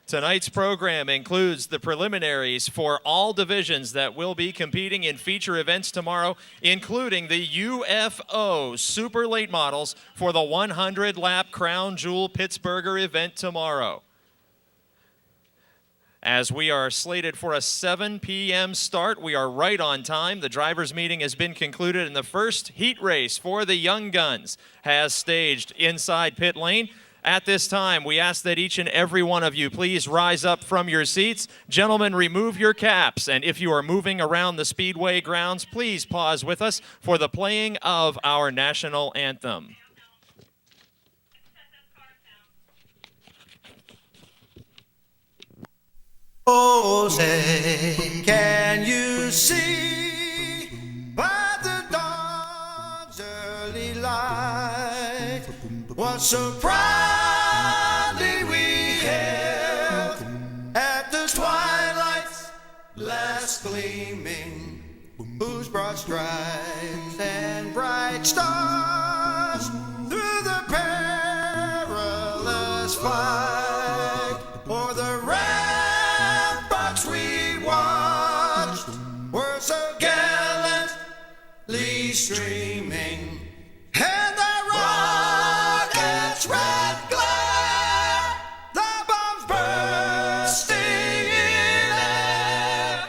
Tonight's program includes the preliminaries for all divisions that will be competing in feature events tomorrow, including the UFO Super Late Models for the 100-lap Crown Jewel Pittsburgh event tomorrow. As we are slated for a 7 p.m. start, we are right on time. The drivers' meeting has been concluded, and the first heat race for the Young Guns has staged inside pit lane. At this time, we ask that each and every one of you please rise up from your seats. Gentlemen, remove your caps, and if you are moving around the Speedway grounds, please pause with us for the playing of our national anthem. Oh, say, can you see by the dawn's early light what so proudly we hailed at the twilight's last gleaming, whose broad stripes and bright stars through the perilous fight o'er the ramparts we watched were so gallantly streaming, and the rocket's red glare, the bombs bursting in air,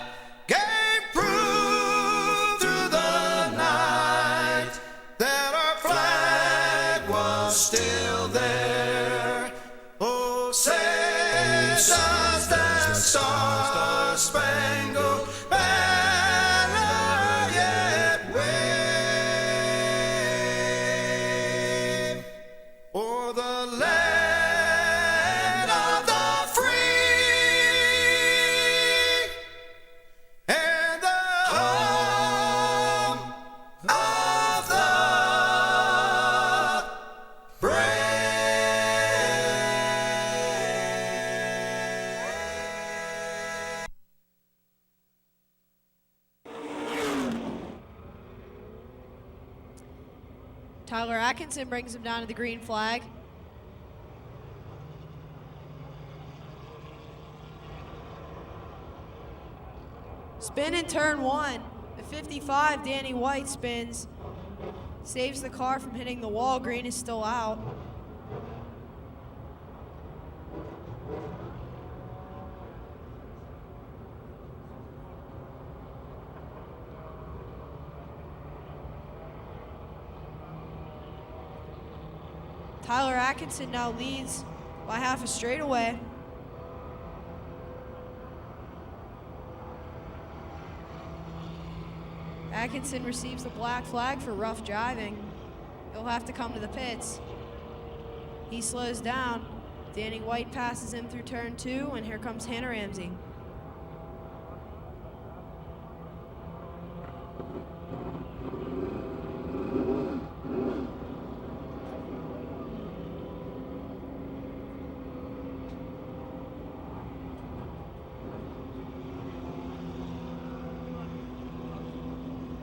gave proof through the night that our flag was still there. Oh, say does that star-spangled banner yet wave o'er the land of the free and the home of the brave? Tyler Atkinson brings him down to the green flag. Spin in turn one. The 55, Danny White spins. Saves the car from hitting the wall. Green is still out. Tyler Atkinson now leads by half a straightaway. Atkinson receives the black flag for rough driving. He'll have to come to the pits. He slows down. Danny White passes him through turn two, and here comes Hannah Ramsey.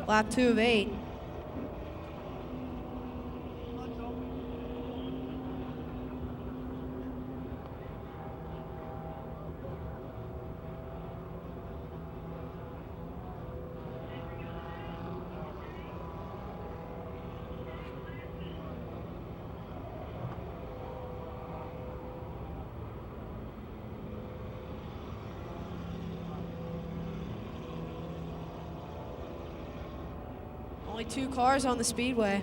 Lap 2 of 8. Only 2 cars on the Speedway.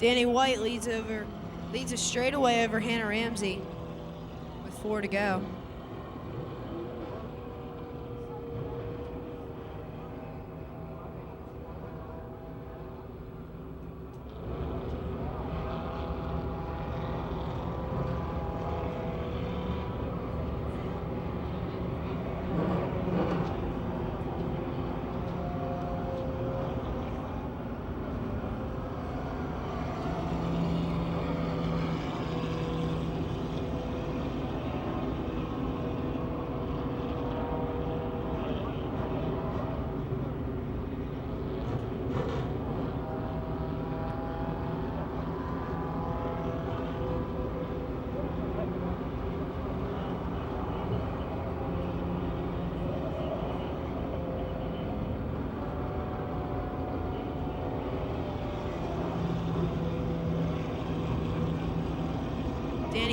Danny White leads a straightaway over Hannah Ramsey with 4 to go.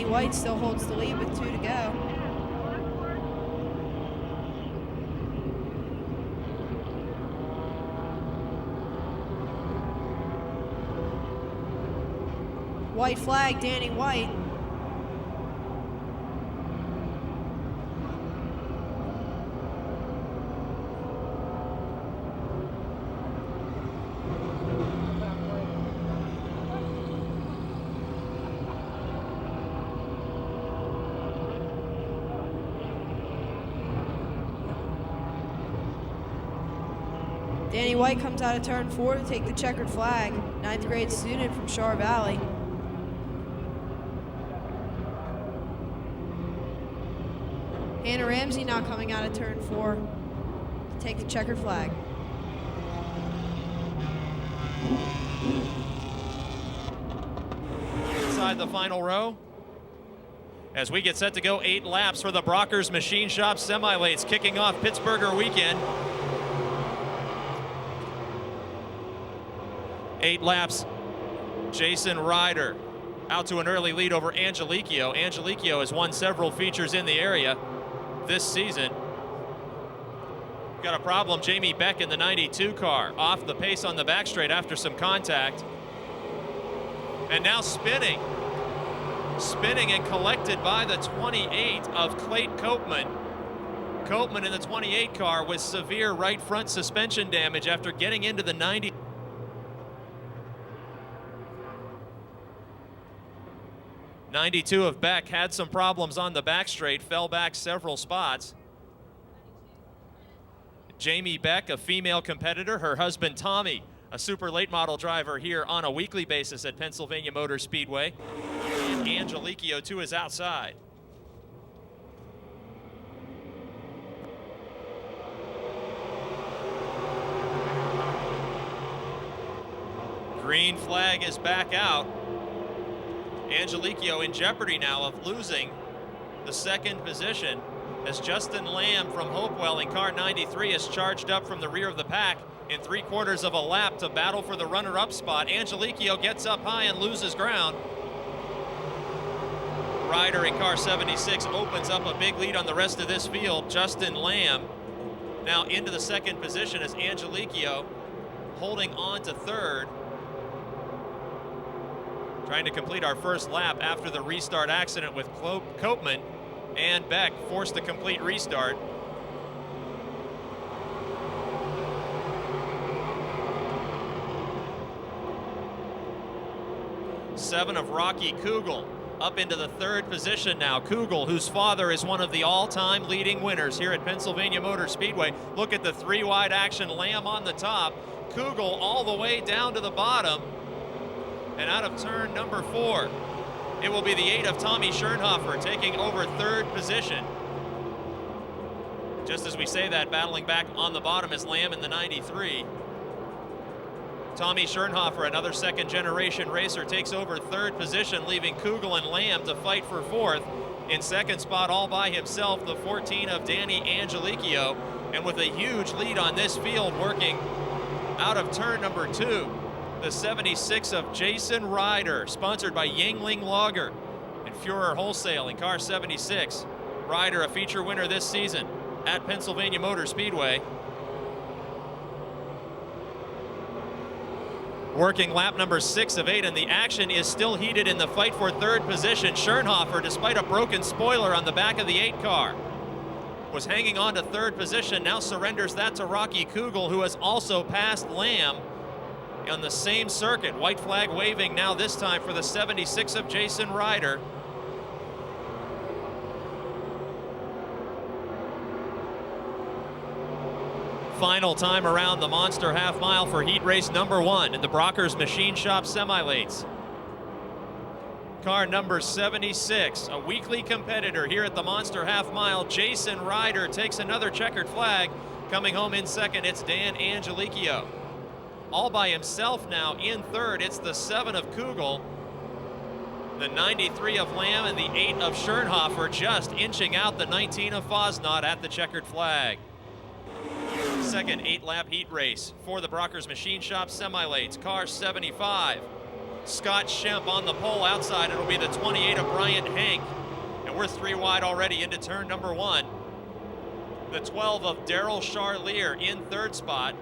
Danny White still holds the lead with 2 to go. White flag, Danny White. Danny White comes out of turn 4 to take the checkered flag. 9th grade student from Shar Valley. Hannah Ramsey now coming out of turn 4 to take the checkered flag. Inside the final row, as we get set to go 8 laps for the Brockers Machine Shop Semi-Lates, kicking off Pittsburgh weekend. 8 laps, Jason Ryder out to an early lead over Angeliquio. Angeliquio has won several features in the area this season. Got a problem, Jamie Beck in the 92 car, off the pace on the back straight after some contact. And now spinning and collected by the 28 of Clayton Copeman. Copeman in the 28 car with severe right front suspension damage after getting into the 90. '92 of Beck had some problems on the back straight, fell back several spots. Jamie Beck, a female competitor, her husband Tommy, a super late model driver here on a weekly basis at Pennsylvania Motor Speedway. And Angeliquio to his outside. Green flag is back out. Angeliquio in jeopardy now of losing the 2nd position as Justin Lamb from Hopewell in car 93 is charged up from the rear of the pack in 3/4 of a lap to battle for the runner-up spot. Angeliquio gets up high and loses ground. Ryder in car 76 opens up a big lead on the rest of this field. Justin Lamb now into the 2nd position as Angeliquio holding on to 3rd. Trying to complete our first lap after the restart accident with Copeman, and Beck forced a complete restart. Seven of Rocky Kugel up into the 3rd position now. Kugel, whose father is one of the all-time leading winners here at Pennsylvania Motor Speedway. Look at the 3-wide action, Lamb on the top, Kugel all the way down to the bottom. And out of turn number 4, it will be the 8 of Tommy Schernhofer taking over 3rd position. Just as we say that, battling back on the bottom is Lamb in the 93. Tommy Schernhofer, another 2nd generation racer, takes over 3rd position, leaving Kugel and Lamb to fight for 4th. In 2nd spot all by himself, the 14 of Danny Angeliquio. And with a huge lead on this field working out of turn number 2, the 76 of Jason Ryder, sponsored by Yingling Lager and Fuhrer Wholesale in car 76. Ryder, a feature winner this season at Pennsylvania Motor Speedway. Working lap number 6 of 8, and the action is still heated in the fight for 3rd position. Schernhofer, despite a broken spoiler on the back of the 8 car, was hanging on to 3rd position, now surrenders that to Rocky Kugel, who has also passed Lamb on the same circuit. White flag waving now this time for the 76 of Jason Ryder. Final time around the Monster Half Mile for heat race number 1 in the Brockers Machine Shop Semi-Lates. Car number 76, a weekly competitor here at the Monster Half Mile, Jason Ryder takes another checkered flag. Coming home in 2nd, it's Dan Angeliquio. All by himself now in 3rd, it's the 7 of Kugel, the 93 of Lamb, and the 8 of Schernhofer, just inching out the 19 of Fosnot at the checkered flag. 2nd 8-lap heat race for the Brockers Machine Shop Semi-Lates, car 75. Scott Schemp on the pole outside. It'll be the 28 of Bryant Hank. And we're 3 wide already into turn number 1. The 12 of Daryl Charlier in 3rd spot.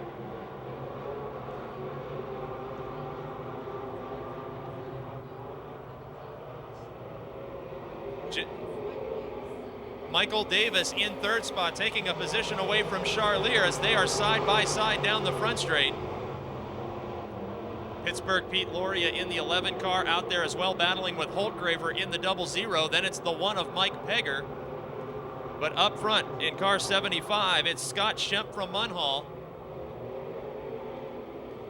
Michael Davis in 3rd spot, taking a position away from Charlier as they are side by side down the front straight. Pittsburgh Pete Loria in the 11 car out there as well, battling with Holtgraver in the 00. Then it's the 1 of Mike Pegger. But up front in car 75, it's Scott Schemp from Munhall.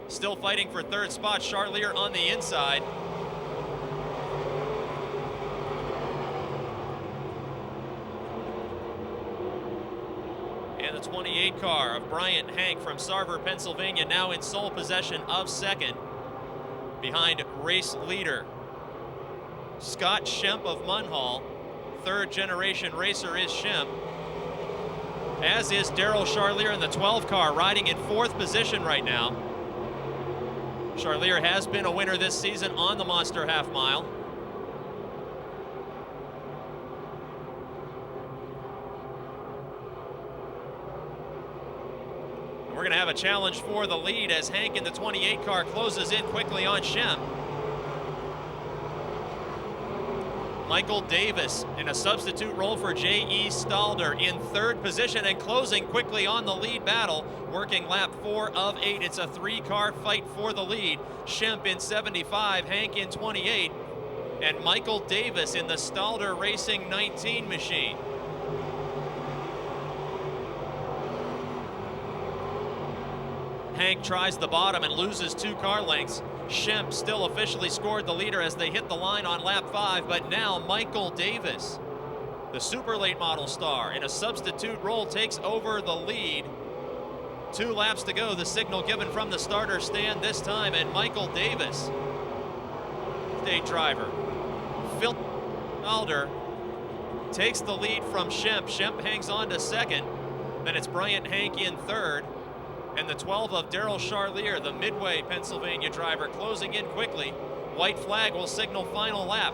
Still fighting for 3rd spot, Charlier on the inside. And the 28 car of Bryant Hank from Sarver, Pennsylvania, now in sole possession of 2nd. Behind race leader Scott Schemp of Munhall. 3rd generation racer is Schemp, as is Daryl Charlier in the 12 car, riding in 4th position right now. Charlier has been a winner this season on the Monster Half Mile. We're going to have a challenge for the lead as Hank in the 28 car closes in quickly on Schemp. Michael Davis in a substitute role for J.E. Stalder in 3rd position and closing quickly on the lead battle, working lap 4 of 8. It's a 3-car fight for the lead. Schemp in 75, Hank in 28, and Michael Davis in the Stalder Racing 19 machine. Hank tries the bottom and loses 2 car lengths. Schemp still officially scored the leader as they hit the line on lap 5, but now Michael Davis, the super late model star, in a substitute role takes over the lead. 2 laps to go, the signal given from the starter stand this time, and Michael Davis, state driver, Phil Alder, takes the lead from Schemp. Schemp hangs on to 2nd, then it's Bryant Hank in 3rd. And the 12 of Daryl Charlier, the Midway, Pennsylvania driver, closing in quickly. White flag will signal final lap.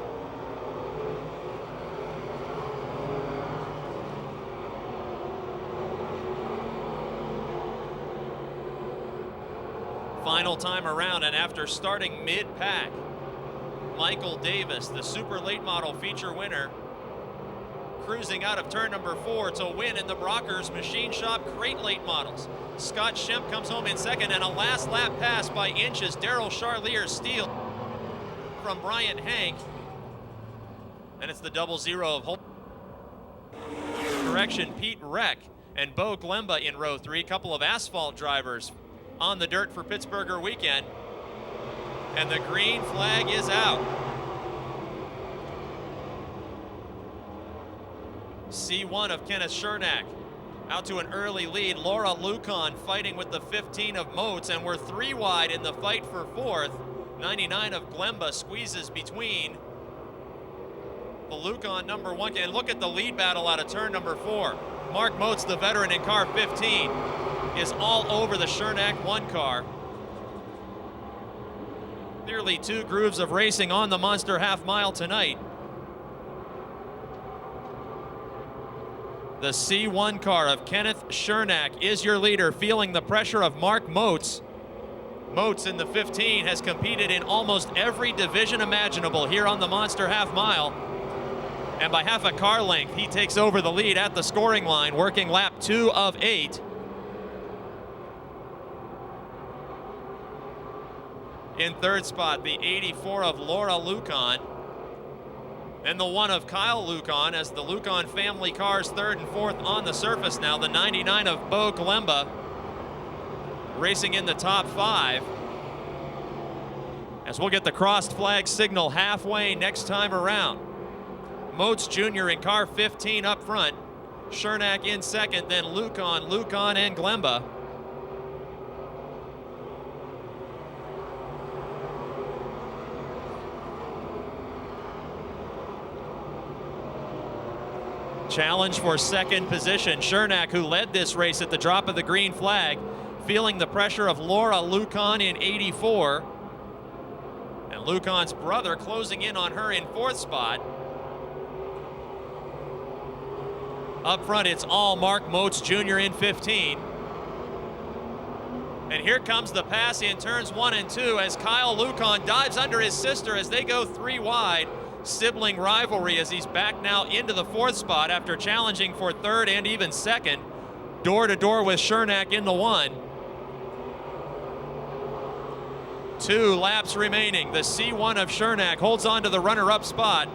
Final time around, and after starting mid-pack, Michael Davis, the super late model feature winner, cruising out of turn number 4 to win in the Brockers Machine Shop Crate Late Models. Scott Schemp comes home in 2nd, and a last lap pass by inches. Daryl Charlier steal from Bryant Hank. And it's the 00 of Holt. Correction, Pete Reck and Bo Glemba in row 3. Couple of asphalt drivers on the dirt for Pittsburgher weekend. And the green flag is out. C1 of Kenneth Chernak out to an early lead. Laura Lucan fighting with the 15 of Moats, and we're 3 wide in the fight for 4th. 99 of Glemba squeezes between the Lucan number 1. And look at the lead battle out of turn number 4. Mark Moats, the veteran in car 15, is all over the Chernak 1 car. Nearly 2 grooves of racing on the Monster Half Mile tonight. The C1 car of Kenneth Chernak is your leader, feeling the pressure of Mark Moats. Moats in the 15 has competed in almost every division imaginable here on the Monster Half Mile. And by half a car length, he takes over the lead at the scoring line, working lap 2 of 8. In 3rd spot, the 84 of Laura Lucan. And the 1 of Kyle Lucan, as the Lucan family cars 3rd and 4th on the surface now. The 99 of Bo Glemba racing in the top 5. As we'll get the crossed flag signal halfway next time around. Moats Jr. in car 15 up front. Chernak in 2nd, then Lucan, and Glemba. Challenge for 2nd position. Chernak, who led this race at the drop of the green flag, feeling the pressure of Laura Lucan in 84. And Lucon's brother closing in on her in 4th spot. Up front, it's all Mark Moats Jr. in 15. And here comes the pass in turns 1 and 2 as Kyle Lucon dives under his sister as they go 3 wide. Sibling rivalry as he's back now into the 4th spot after challenging for 3rd and even 2nd. Door to door with Chernak in the 1. 2 laps remaining. The C1 of Chernak holds on to the runner-up spot.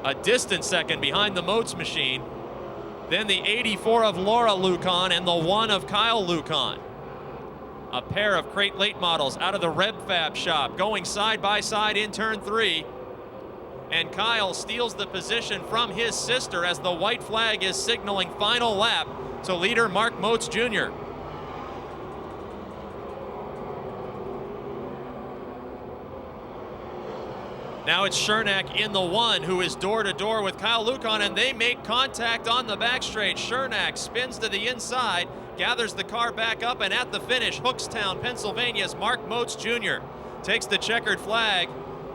A distant 2nd behind the Moats machine. Then the 84 of Laura Lucon and the 1 of Kyle Lucon. A pair of crate late models out of the Reb Fab shop going side by side in turn 3. And Kyle steals the position from his sister as the white flag is signaling final lap to leader Mark Moats Jr. Now it's Chernak in the 1 who is door to door with Kyle Lucon, and they make contact on the back straight. Chernak spins to the inside, gathers the car back up, and at the finish, Hookstown, Pennsylvania's Mark Moats Jr. takes the checkered flag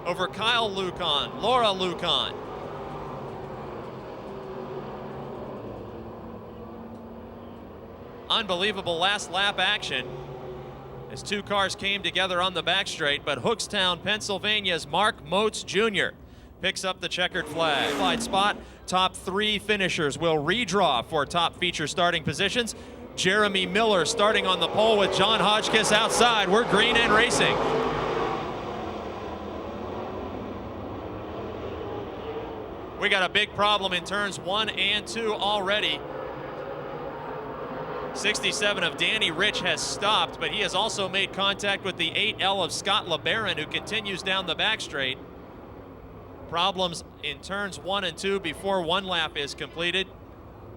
over Kyle Lucon, Laura Lucon. Unbelievable last lap action as 2 cars came together on the back straight, but Hookstown, Pennsylvania's Mark Moats Jr. picks up the checkered flag. Wide spot, top 3 finishers will redraw for top feature starting positions. Jeremy Miller starting on the pole with John Hodgkiss outside. We're green and racing. We got a big problem in turns 1 and 2 already. 67 of Danny Rich has stopped, but he has also made contact with the 8L of Scott LeBaron, who continues down the back straight. Problems in turns 1 and 2 before 1 lap is completed.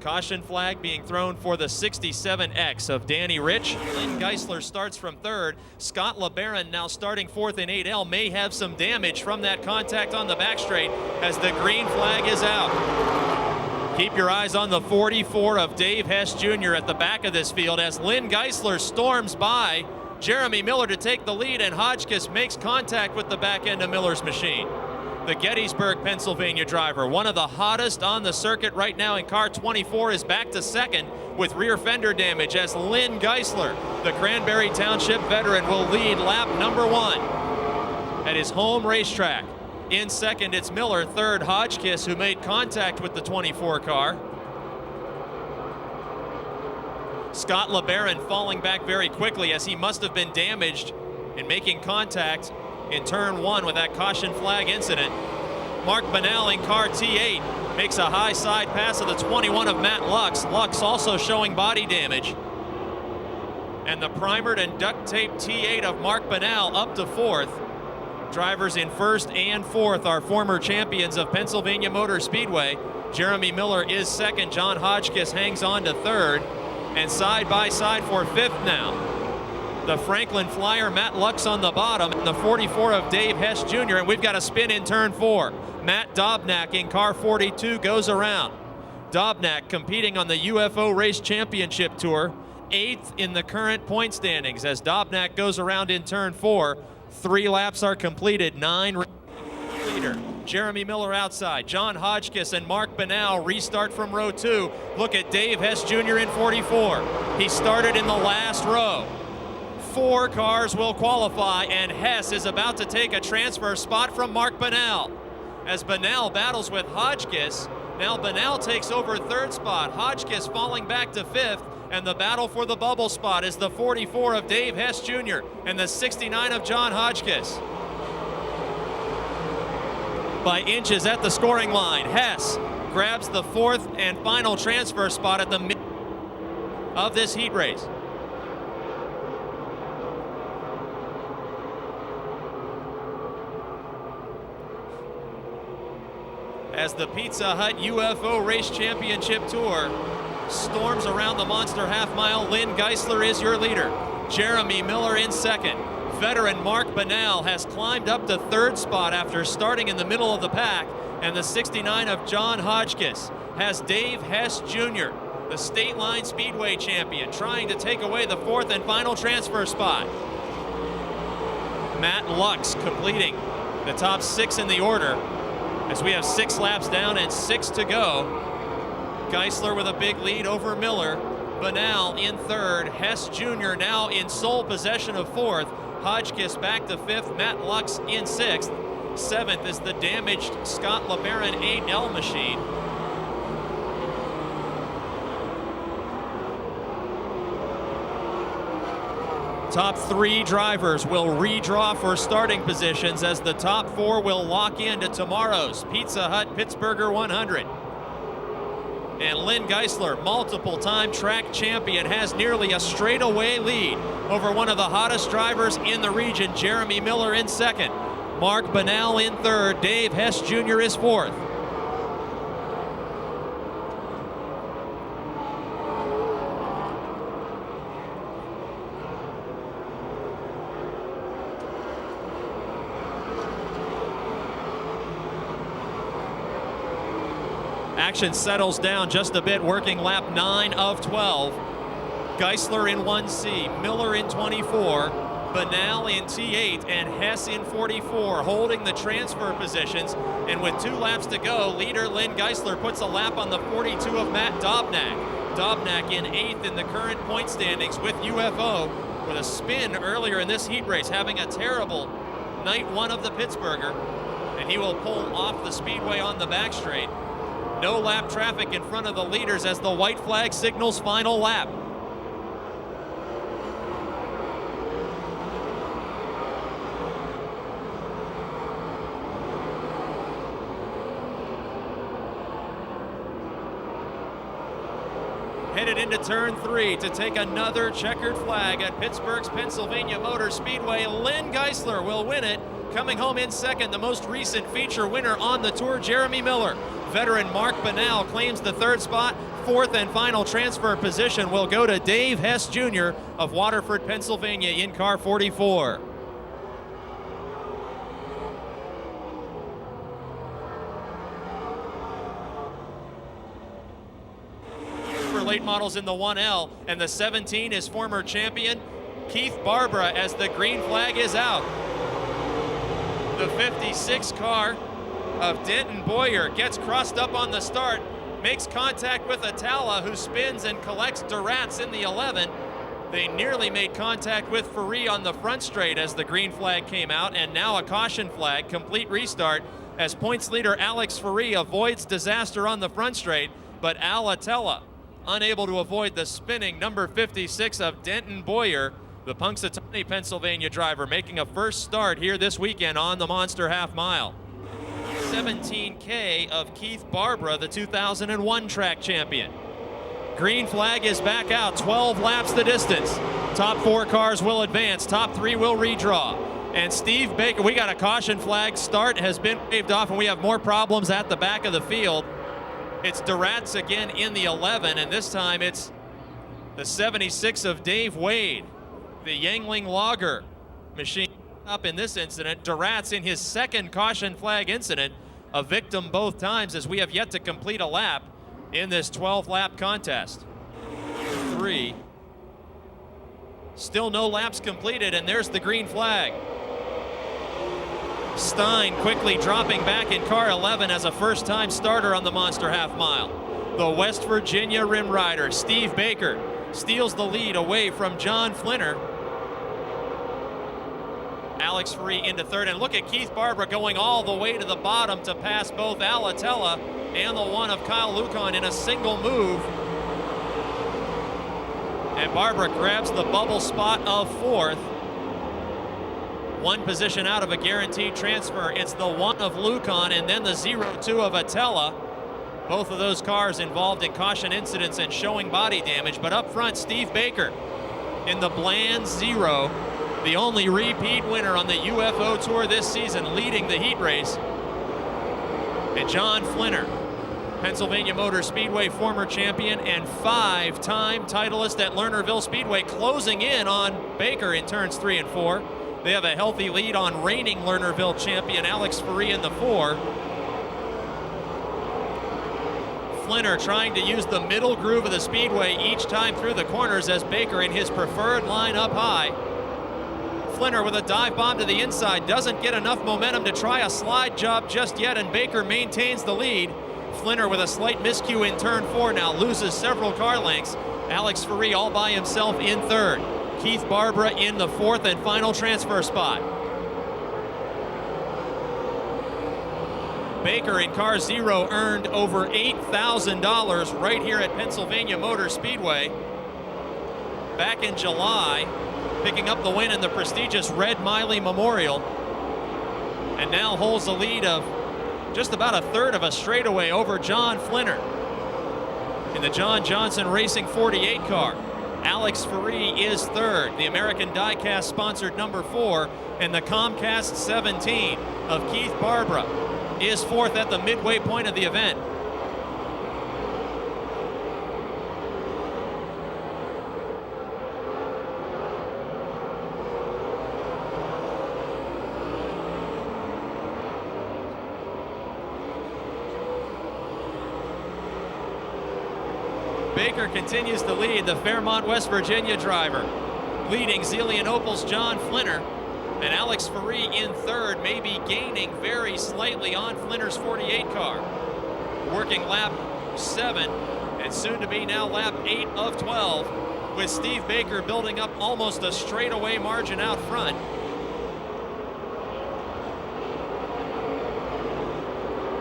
Caution flag being thrown for the 67X of Danny Rich. Lynn Geisler starts from 3rd. Scott LeBaron now starting 4th in 8L may have some damage from that contact on the back straight as the green flag is out. Keep your eyes on the 44 of Dave Hess Jr. at the back of this field as Lynn Geisler storms by Jeremy Miller to take the lead, and Hodgkiss makes contact with the back end of Miller's machine. The Gettysburg, Pennsylvania driver, one of the hottest on the circuit right now in car 24, is back to 2nd with rear fender damage as Lynn Geisler, the Cranberry Township veteran, will lead lap number 1 at his home racetrack. In 2nd, it's Miller. 3rd, Hodgkiss, who made contact with the 24 car. Scott LeBaron falling back very quickly as he must have been damaged in making contact in turn 1 with that caution flag incident. Mark Banal in car T8 makes a high side pass of the 21 of Matt Lux. Lux also showing body damage. And the primered and duct taped T8 of Mark Banal up to 4th. Drivers in 1st and 4th are former champions of Pennsylvania Motor Speedway. Jeremy Miller is 2nd. John Hodgkiss hangs on to 3rd. And side by side for 5th now, the Franklin Flyer, Matt Lux on the bottom, and the 44 of Dave Hess Jr. And we've got a spin in turn 4. Matt Dobnak in car 42 goes around. Dobnak competing on the UFO Race Championship Tour, 8th in the current point standings as Dobnak goes around in turn 4. 3 laps are completed, 9 leader. Jeremy Miller outside. John Hodgkiss and Mark Banal restart from row 2. Look at Dave Hess Jr. in 44. He started in the last row. 4 cars will qualify, and Hess is about to take a transfer spot from Mark Banal. As Banal battles with Hodgkiss, now Banal takes over 3rd spot. Hodgkiss falling back to 5th. And the battle for the bubble spot is the 44 of Dave Hess Jr. and the 69 of John Hodgkiss. By inches at the scoring line, Hess grabs the 4th and final transfer spot at the mid of this heat race. As the Pizza Hut UFO Race Championship Tour storms around the Monster Half Mile, Lynn Geisler is your leader. Jeremy Miller in 2nd. Veteran Mark Banal has climbed up to 3rd spot after starting in the middle of the pack, and the 69 of John Hodgkiss has Dave Hess Jr., the State Line Speedway champion, trying to take away the 4th and final transfer spot. Matt Lux completing the top 6 in the order, as we have 6 laps down and 6 to go. Geisler with a big lead over Miller. Banal in 3rd. Hess Jr. now in sole possession of 4th. Hodgkiss back to 5th. Matt Lux in 6th. 7th is the damaged Scott LeBaron 8L machine. Top 3 drivers will redraw for starting positions as the top 4 will lock into tomorrow's Pizza Hut Pittsburgh 100. And Lynn Geisler, multiple-time track champion, has nearly a straightaway lead over one of the hottest drivers in the region, Jeremy Miller in 2nd. Mark Banal in 3rd. Dave Hess Jr. is 4th. Action settles down just a bit, working lap 9 of 12. Geisler in 1C, Miller in 24, Banal in T8, and Hess in 44, holding the transfer positions. And with 2 laps to go, leader Lynn Geisler puts a lap on the 42 of Matt Dobnak. Dobnak in 8th in the current point standings with UFO, with a spin earlier in this heat race, having a terrible night 1 of the Pittsburgher, and he will pull off the Speedway on the back straight. No lap traffic in front of the leaders as the white flag signals final lap. Headed into turn 3 to take another checkered flag at Pittsburgh's Pennsylvania Motor Speedway. Lynn Geisler will win it. Coming home in 2nd, the most recent feature winner on the tour, Jeremy Miller. Veteran Mark Banal claims the 3rd spot. 4th and final transfer position will go to Dave Hess Jr. of Waterford, Pennsylvania in car 44. For late models in the 1L, and the 17 is former champion Keith Barbara as the green flag is out. The 56 car of Denton Boyer gets crossed up on the start, makes contact with Atala, who spins and collects Duratz in the 11. They nearly made contact with Ferree on the front straight as the green flag came out, and now a caution flag. Complete restart as points leader Alex Ferree avoids disaster on the front straight, but Al Atala unable to avoid the spinning number 56 of Denton Boyer, the Punxsutawney, Pennsylvania driver, making a first start here this weekend on the Monster Half Mile. 17K of Keith Barbara, the 2001 track champion. Green flag is back out, 12 laps the distance. Top 4 cars will advance, top 3 will redraw. And Steve Baker, we got a caution flag. Start has been waved off, and we have more problems at the back of the field. It's Duratz again in the 11, and this time it's the 76 of Dave Wade, the Yangling Lager machine up in this incident. Duratz in his 2nd caution flag incident, a victim both times, as we have yet to complete a lap in this 12 lap contest. 3. Still no laps completed, and there's the green flag. Stein quickly dropping back in car 11 as a first-time starter on the Monster Half Mile. The West Virginia rim rider, Steve Baker, steals the lead away from John Flinner. Alex Ferree into 3rd, and look at Keith Barbara going all the way to the bottom to pass both Alatella and the one of Kyle Lucan in a single move. And Barbara grabs the bubble spot of 4th. 1 position out of a guaranteed transfer. It's the 1 of Lucan and then the 0-2 of Atella. Both of those cars involved in caution incidents and showing body damage. But up front, Steve Baker in the bland 0, the only repeat winner on the UFO Tour this season, leading the heat race. And John Flinner, Pennsylvania Motor Speedway former champion and 5-time titleist at Lernerville Speedway, closing in on Baker in turns 3 and 4. They have a healthy lead on reigning Lernerville champion Alex Ferree in the 4. Flinner trying to use the middle groove of the speedway each time through the corners as Baker in his preferred line up high. Flinner with a dive bomb to the inside. Doesn't get enough momentum to try a slide job just yet, and Baker maintains the lead. Flinner with a slight miscue in turn 4 now loses several car lengths. Alex Ferree all by himself in third. Keith Barbara in the 4th and final transfer spot. Baker in car 0 earned over $8,000 right here at Pennsylvania Motor Speedway back in July, picking up the win in the prestigious Red Miley Memorial, and now holds a lead of just about a third of a straightaway over John Flinner. In the John Johnson Racing 48 car, Alex Ferree is third, the American Diecast sponsored number 4, and the Comcast 17 of Keith Barbara is 4th at the midway point of the event. Baker continues to lead, the Fairmont, West Virginia driver, leading Zelianopol's John Flinner, and Alex Ferree in third, maybe gaining very slightly on Flinner's 48 car. Working lap 7, and soon to be now lap 8 of 12, with Steve Baker building up almost a straightaway margin out front.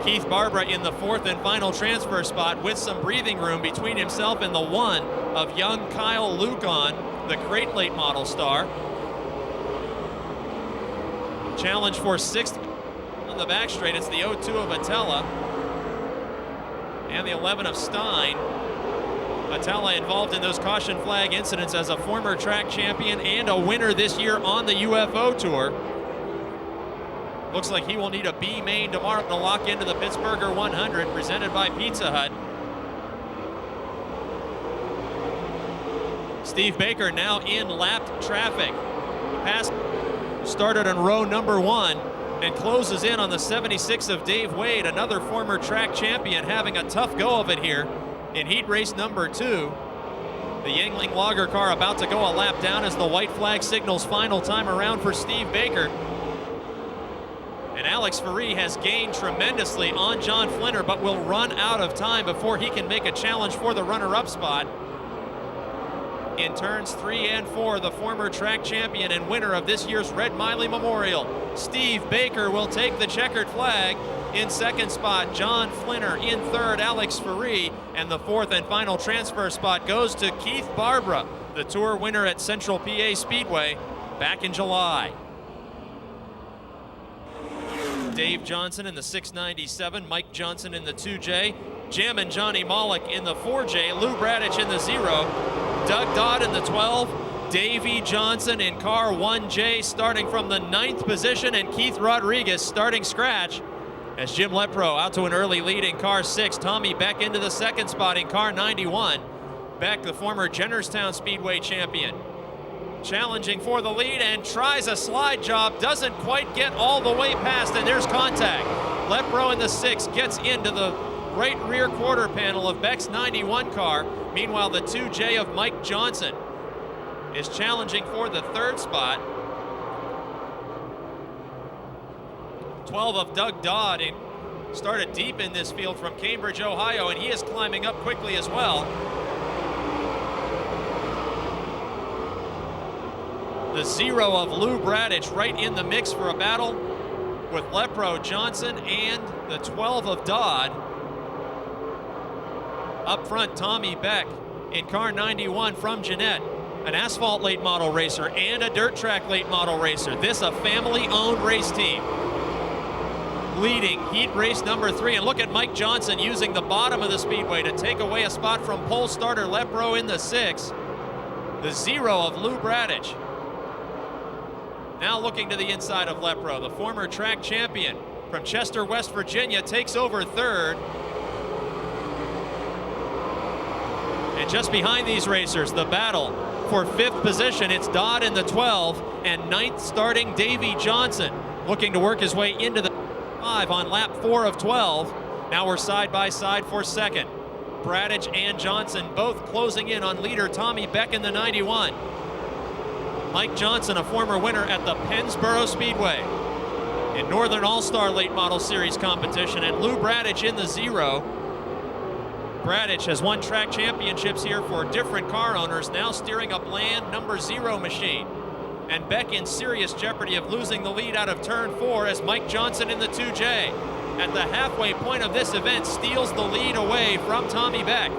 Keith Barbara in the 4th and final transfer spot with some breathing room between himself and the 1 of young Kyle Lucan, the crate late model star. Challenge for 6th on the back straight. It's the 02 of Atella and the 11 of Stein. Atella involved in those caution flag incidents as a former track champion and a winner this year on the UFO Tour. Looks like he will need a B main tomorrow to lock into the Pittsburgh 100 presented by Pizza Hut. Steve Baker now in lapped traffic. The pass started on row number 1 and closes in on the 76 of Dave Wade, another former track champion, having a tough go of it here in heat race number 2. The Yangling Lager car about to go a lap down as the white flag signals final time around for Steve Baker. And Alex Ferree has gained tremendously on John Flinner, but will run out of time before he can make a challenge for the runner-up spot. In turns 3 and 4, the former track champion and winner of this year's Red Miley Memorial, Steve Baker, will take the checkered flag. In 2nd spot, John Flinner. In 3rd, Alex Ferree. And the 4th and final transfer spot goes to Keith Barbara, the Tour winner at Central PA Speedway back in July. Dave Johnson in the 697, Mike Johnson in the 2J, Jammin' Johnny Molick in the 4J, Lou Bradich in the 0, Doug Dodd in the 12, Davey Johnson in car 1J starting from the 9th position, and Keith Rodriguez starting scratch as Jim Lepro out to an early lead in car 6. Tommy Beck into the 2nd spot in car 91. Beck, the former Jennerstown Speedway champion, challenging for the lead and tries a slide job, doesn't quite get all the way past, and there's contact. Lepro in the 6 gets into the right rear quarter panel of Beck's 91 car. Meanwhile, the 2J of Mike Johnson is challenging for the 3rd spot. 12 of Doug Dodd started deep in this field from Cambridge, Ohio, and he is climbing up quickly as well. The 0 of Lou Bradich right in the mix for a battle with Lepro, Johnson, and the 12 of Dodd. Up front, Tommy Beck in car 91 from Jeanette, an asphalt late model racer and a dirt track late model racer. This a family-owned race team. Leading heat race number 3, and look at Mike Johnson using the bottom of the speedway to take away a spot from pole starter Lepro in the 6. The 0 of Lou Bradich. Now looking to the inside of Lepro, the former track champion from Chester, West Virginia, takes over 3rd. And just behind these racers, the battle for 5th position, it's Dodd in the 12, and 9th starting Davey Johnson, looking to work his way into the 5 on lap 4 of 12. Now we're side by side for 2nd. Bradich and Johnson both closing in on leader Tommy Beck in the 91. Mike Johnson, a former winner at the Pennsboro Speedway in Northern All-Star Late Model Series competition, and Lou Bradich in the 0. Bradich has won track championships here for different car owners, now steering a bland number 0 machine. And Beck in serious jeopardy of losing the lead out of turn 4 as Mike Johnson in the 2J. At the halfway point of this event, steals the lead away from Tommy Beck.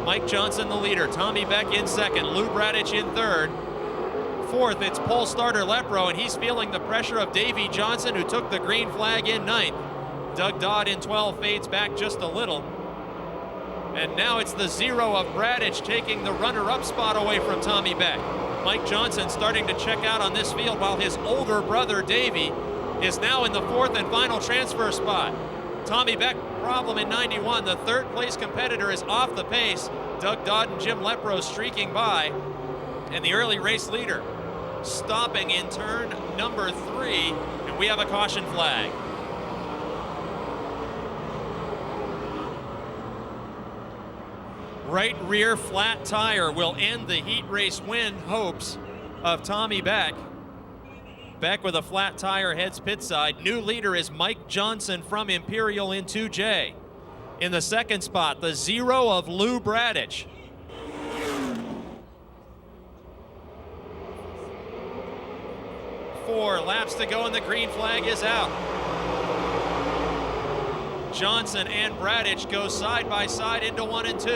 Mike Johnson the leader, Tommy Beck in second, Lou Bradich in third. Fourth, it's pole starter Lepro, and he's feeling the pressure of Davey Johnson, who took the green flag in ninth. Doug Dodd in 12 fades back just a little. And now it's the 0 of Bradich taking the runner-up spot away from Tommy Beck. Mike Johnson starting to check out on this field, while his older brother Davey is now in the 4th and final transfer spot. Tommy Beck, problem in 91. The 3rd place competitor is off the pace. Doug Dodd and Jim Lepro streaking by. And the early race leader stopping in turn number 3, and we have a caution flag. Right rear flat tire will end the heat race win hopes of Tommy Beck. Beck with a flat tire heads pit side. New leader is Mike Johnson from Imperial in 2J. In the 2nd spot, the 0 of Lou Bradich. Four laps to go and the green flag is out. Johnson and Bradich go side by side into 1 and 2.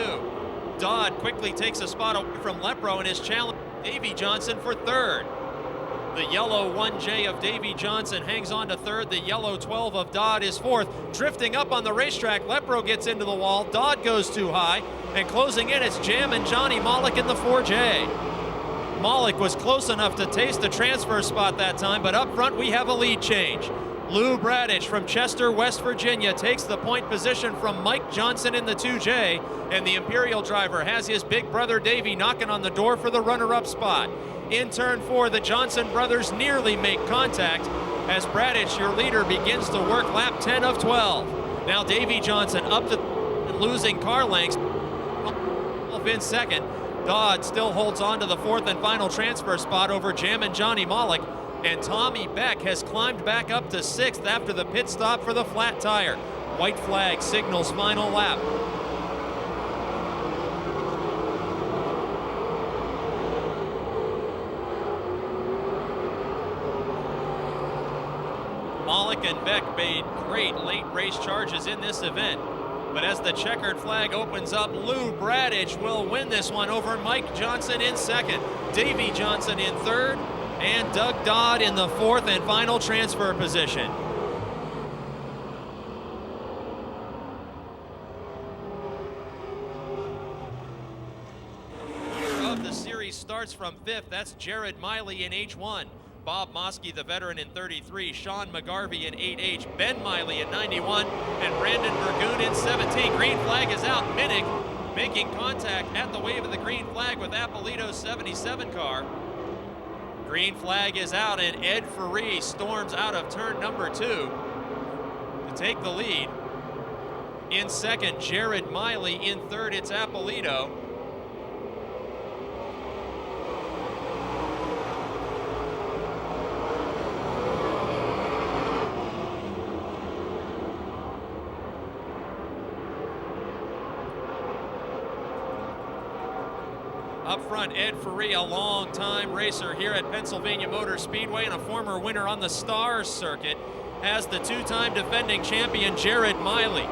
Dodd quickly takes a spot away from Lepro and is challenged Davey Johnson for 3rd. The yellow 1J of Davey Johnson hangs on to 3rd. The yellow 12 of Dodd is 4th. Drifting up on the racetrack, Lepro gets into the wall. Dodd goes too high, and closing in, it's Jam and Johnny Malik in the 4J. Malik was close enough to taste the transfer spot that time, but up front we have a lead change. Lou Bradich from Chester, West Virginia takes the point position from Mike Johnson in the 2J, and the Imperial driver has his big brother Davey knocking on the door for the runner-up spot. In turn 4, the Johnson brothers nearly make contact as Bradich, your leader, begins to work lap 10 of 12. Now Davey Johnson up to losing car lengths in second. Dodd still holds on to the 4th and final transfer spot over Jam and Johnny Malik. And Tommy Beck has climbed back up to 6th after the pit stop for the flat tire. White flag signals final lap. Malik and Beck made great late race charges in this event. But as the checkered flag opens up, Lou Bradich will win this one over Mike Johnson in 2nd, Davey Johnson in 3rd, and Doug Dodd in the 4th and final transfer position. Of the series starts from 5th. That's Jared Miley in H1. Bob Mosky, the veteran, in 33, Sean McGarvey in 8H, Ben Miley in 91, and Brandon Burgoon in 17. Green flag is out. Minnick making contact at the wave of the green flag with Appolito's 77 car. Green flag is out, and Ed Ferree storms out of turn number 2 to take the lead. In 2nd, Jared Miley. In 3rd, it's Appolito. Up front, Ed Ferree, a long-time racer here at Pennsylvania Motor Speedway and a former winner on the Stars circuit, has the 2-time defending champion Jared Miley.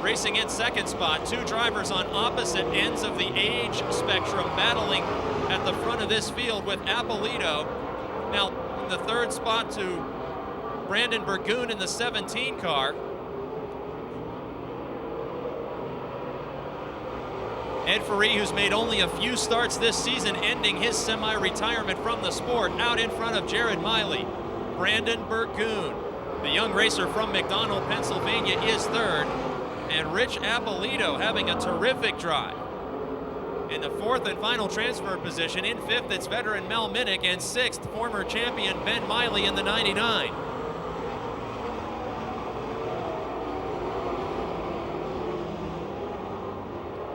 Racing in 2nd spot, 2 drivers on opposite ends of the age spectrum battling at the front of this field with Appolito. Now, in the 3rd spot to Brandon Burgoon in the 17 car. Ed Ferree, who's made only a few starts this season, ending his semi-retirement from the sport, out in front of Jared Miley. Brandon Burgoon, the young racer from McDonald, Pennsylvania, is 3rd. And Rich Appolito having a terrific drive. In the 4th and final transfer position, in 5th, it's veteran Mel Minnick, and 6th, former champion Ben Miley in the 99.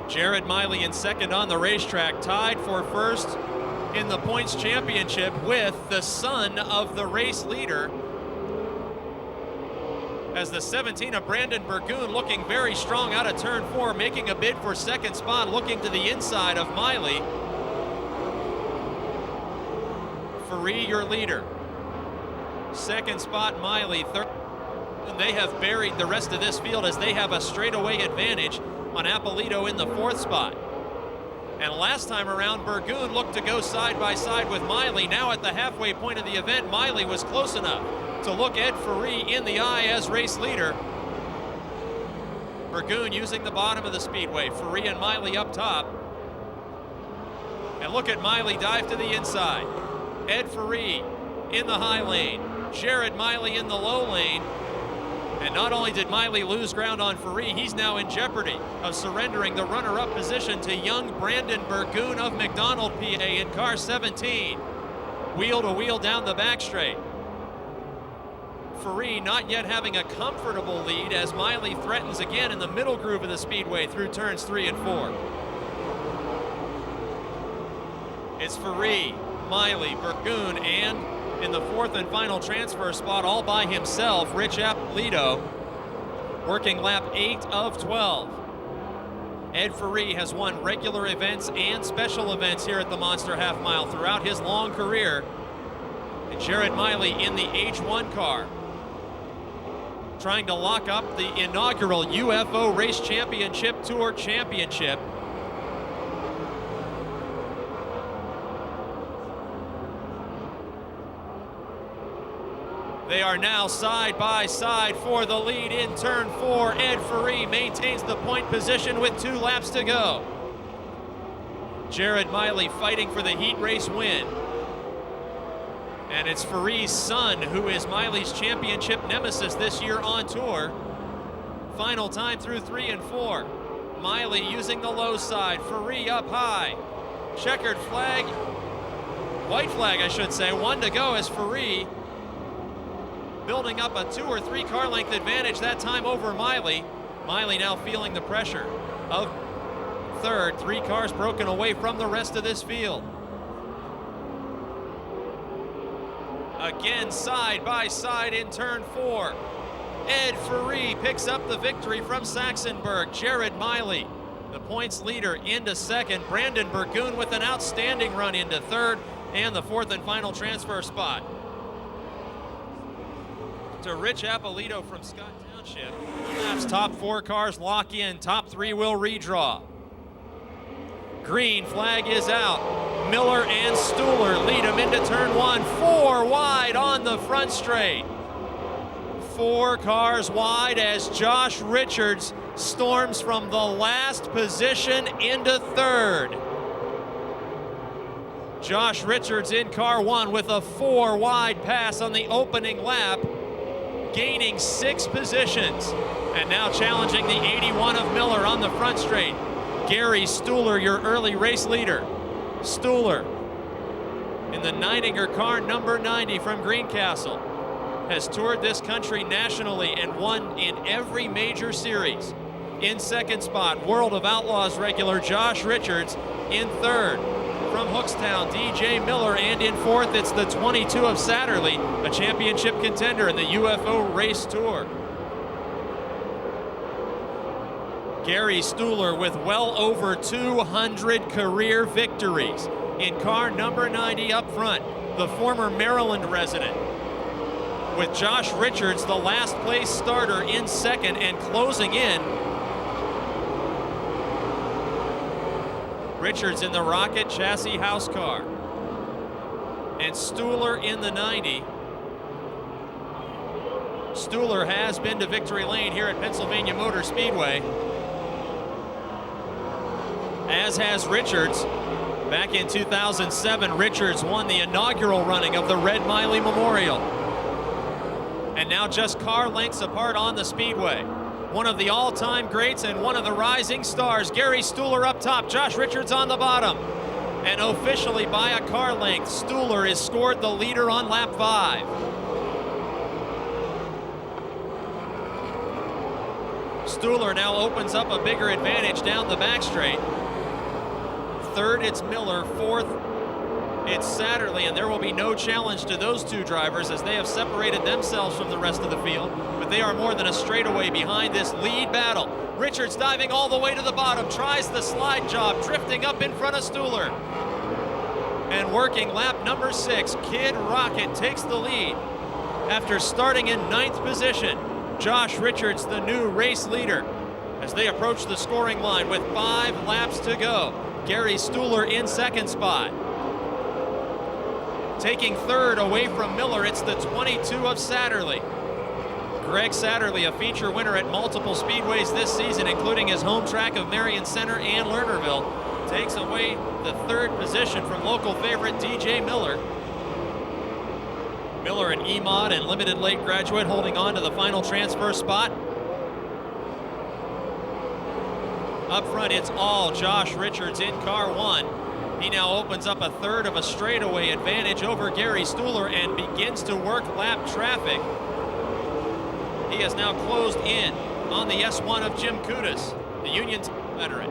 Jared Miley in 2nd on the racetrack, tied for 1st in the points championship with the son of the race leader. As the 17 of Brandon Burgoon looking very strong out of turn 4, making a bid for second spot, looking to the inside of Miley. Faree, your leader. Second spot, Miley. Third. They have buried the rest of this field as they have a straightaway advantage on Apolito in the 4th spot. And last time around, Burgoon looked to go side by side with Miley. Now at the halfway point of the event, Miley was close enough to look Ed Faree in the eye as race leader. Burgoon using the bottom of the speedway. Faree and Miley up top. And look at Miley dive to the inside. Ed Faree in the high lane. Jared Miley in the low lane. And not only did Miley lose ground on Faree, he's now in jeopardy of surrendering the runner-up position to young Brandon Burgoon of McDonald, PA in car 17. Wheel to wheel down the back straight. Faree not yet having a comfortable lead as Miley threatens again in the middle groove of the speedway through turns 3 and 4. It's Faree, Miley, Burgoon, and in the 4th and final transfer spot all by himself, Rich Apolito, working lap 8 of 12. Ed Faree has won regular events and special events here at the Monster Half Mile throughout his long career. And Jared Miley in the H1 car, trying to lock up the inaugural UFO Race Championship Tour Championship. They are now side by side for the lead in turn 4. Ed Faree maintains the point position with 2 laps to go. Jared Miley fighting for the heat race win. And it's Faree's son who is Miley's championship nemesis this year on tour. Final time through 3 and 4. Miley using the low side, Faree up high. Checkered flag, white flag I should say, 1 to go as Faree building up a 2 or 3 car length advantage that time over Miley. Miley now feeling the pressure of 3rd, 3 cars broken away from the rest of this field. Again, side by side in turn 4. Ed Faree picks up the victory from Saxonburg. Jared Miley, the points leader, into 2nd. Brandon Burgoon with an outstanding run into 3rd, and the 4th and final transfer spot to Rich Apolito from Scott Township. Laps, top 4 cars lock in, top 3 will redraw. Green flag is out. Miller and Stuhler lead him into turn 1, 4 wide on the front straight. 4 cars wide as Josh Richards storms from the last position into 3rd. Josh Richards in car 1 with a 4 wide pass on the opening lap, gaining 6 positions, and now challenging the 81 of Miller on the front straight. Gary Stuhler, your early race leader. Stuhler in the Neininger car number 90 from Greencastle, has toured this country nationally and won in every major series. In 2nd spot, World of Outlaws regular Josh Richards. In 3rd, from Hookstown, DJ Miller, and in 4th, it's the 22 of Satterley, a championship contender in the UFO Race Tour. Gary Stuhler with well over 200 career victories. In car number 90 up front, the former Maryland resident, with Josh Richards, the last place starter, in 2nd and closing in. Richards in the Rocket chassis house car. And Stuhler in the 90. Stuhler has been to victory lane here at Pennsylvania Motor Speedway, as has Richards. Back in 2007, Richards won the inaugural running of the Red Miley Memorial. And now just car lengths apart on the speedway. One of the all-time greats and one of the rising stars. Gary Stuhler up top, Josh Richards on the bottom. And officially by a car length, Stuhler is scored the leader on lap 5. Stuhler now opens up a bigger advantage down the back straight. 3rd, it's Miller. 4th, It's Satterley, and there will be no challenge to those two drivers as they have separated themselves from the rest of the field, but they are more than a straightaway behind this lead battle. Richards diving all the way to the bottom, tries the slide job, drifting up in front of Stuhler. And working lap number 6, Kid Rocket takes the lead after starting in 9th position. Josh Richards, the new race leader, as they approach the scoring line with 5 laps to go. Gary Stuhler in 2nd spot. Taking 3rd away from Miller, it's the 22 of Satterley. Greg Satterley, a feature winner at multiple speedways this season, including his home track of Marion Center and Lernerville, takes away the 3rd position from local favorite DJ Miller. Miller, an EMOD and limited late graduate, holding on to the final transfer spot. Up front, it's all Josh Richards in car 1. He now opens up a 3rd of a straightaway advantage over Gary Stuhler and begins to work lap traffic. He has now closed in on the S1 of Jim Kudus, the Union veteran.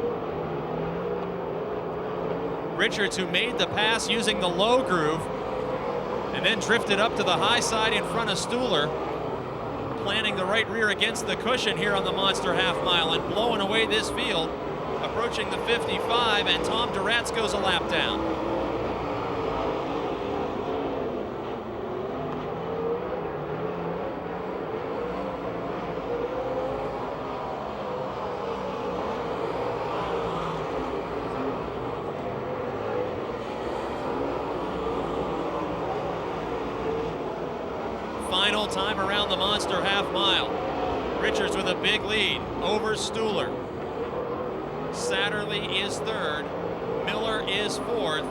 Richards, who made the pass using the low groove and then drifted up to the high side in front of Stuhler, planting the right rear against the cushion here on the Monster Half Mile and blowing away this field. Approaching the 55, and Tom Duratz goes a lap down. Final time around the Monster Half Mile. Richards with a big lead over Stuhler. Satterley is 3rd, Miller is 4th,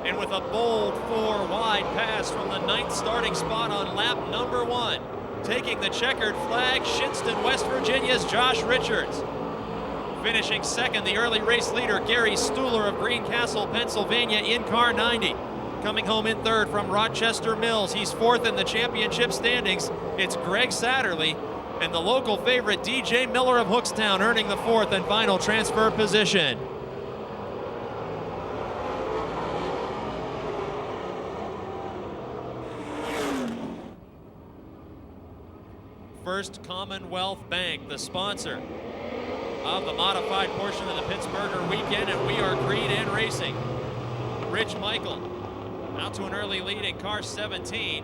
and with a bold 4 wide pass from the 9th starting spot on lap number 1, taking the checkered flag, Shinston, West Virginia's Josh Richards. Finishing 2nd, the early race leader, Gary Stuhler of Greencastle, Pennsylvania, in car 90. Coming home in 3rd from Rochester Mills, he's 4th in the championship standings. It's Greg Satterley, and the local favorite DJ Miller of Hookstown earning the 4th and final transfer position. First Commonwealth Bank, the sponsor of the modified portion of the Pittsburgh weekend, and we are green and racing. Rich Michael out to an early lead in car 17,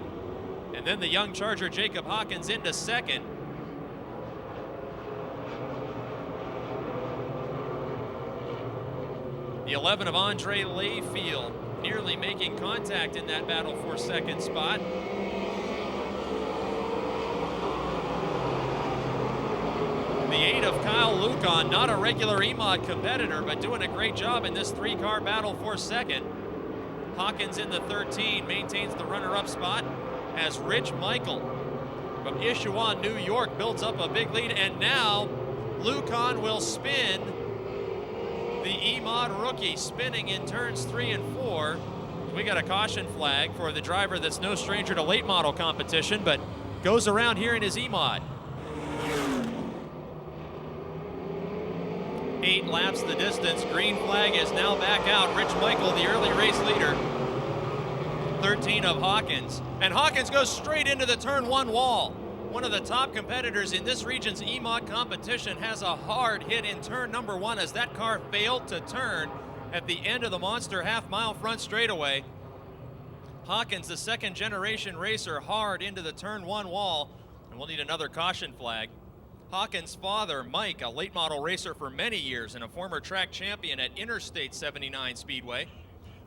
and then the young Charger Jacob Hawkins into 2nd. The 11 of Andre Layfield nearly making contact in that battle for 2nd spot. The 8 of Kyle Lucan, not a regular EMOD competitor, but doing a great job in this 3-car battle for 2nd. Hawkins in the 13 maintains the runner-up spot as Rich Michael from Issaquah, New York builds up a big lead, and now Lucan will spin. The EMOD rookie spinning in turns 3 and 4. We got a caution flag for the driver that's no stranger to late model competition, but goes around here in his EMOD. 8 laps the distance. Green flag is now back out. Rich Michael, the early race leader. 13 of Hawkins. And Hawkins goes straight into the turn 1 wall. One of the top competitors in this region's EMOD competition has a hard hit in turn number 1 as that car failed to turn at the end of the Monster Half Mile front straightaway. Hawkins, the 2nd generation racer, hard into the turn 1 wall, and we'll need another caution flag. Hawkins' father, Mike, a late model racer for many years and a former track champion at Interstate 79 Speedway.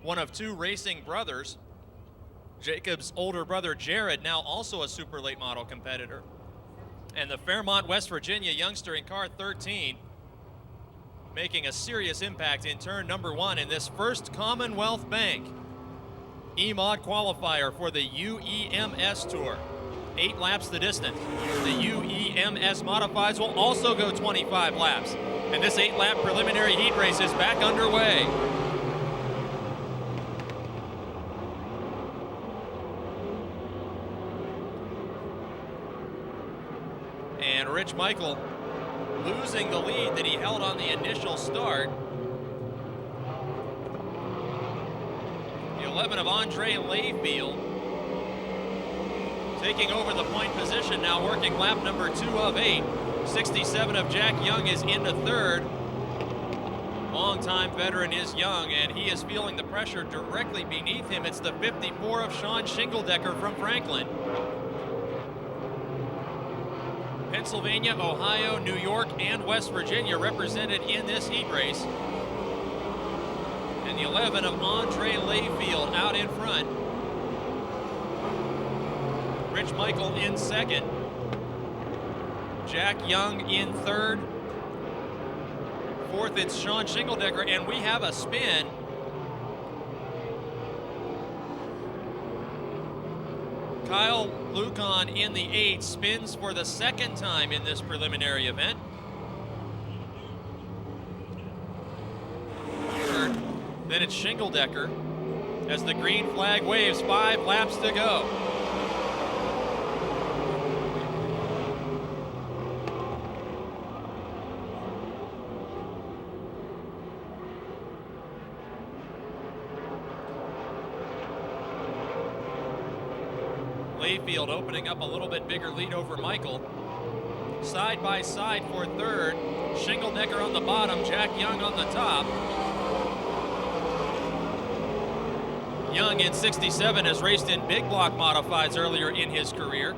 One of 2 racing brothers. Jacob's older brother, Jared, now also a super late model competitor. And the Fairmont, West Virginia youngster in car 13, making a serious impact in turn number 1 in this first Commonwealth Bank EMOD qualifier for the UEMS Tour. 8 laps the distance. The UEMS modifieds will also go 25 laps. And this 8-lap preliminary heat race is back underway. And Rich Michael losing the lead that he held on the initial start. He'll 11 of Andre Layfield taking over the point position now, working lap number 2 of 8. 67 of Jack Young is into third. Longtime veteran is Young, and he is feeling the pressure directly beneath him. It's the 54 of Sean Shingledecker from Franklin. Pennsylvania, Ohio, New York, and West Virginia represented in this heat race. And the 11 of Andre Layfield out in front. Rich Michael in second. Jack Young in third. Fourth, it's Sean Shingledecker, and we have a spin. Kyle Lucon in the 8 spins for the second time in this preliminary event. Third, then it's Shingledecker as the green flag waves, 5 laps to go. Layfield opening up a little bit bigger lead over Michael. Side by side for third. Shingledecker on the bottom, Jack Young on the top. Young in 67 has raced in big block modifieds earlier in his career.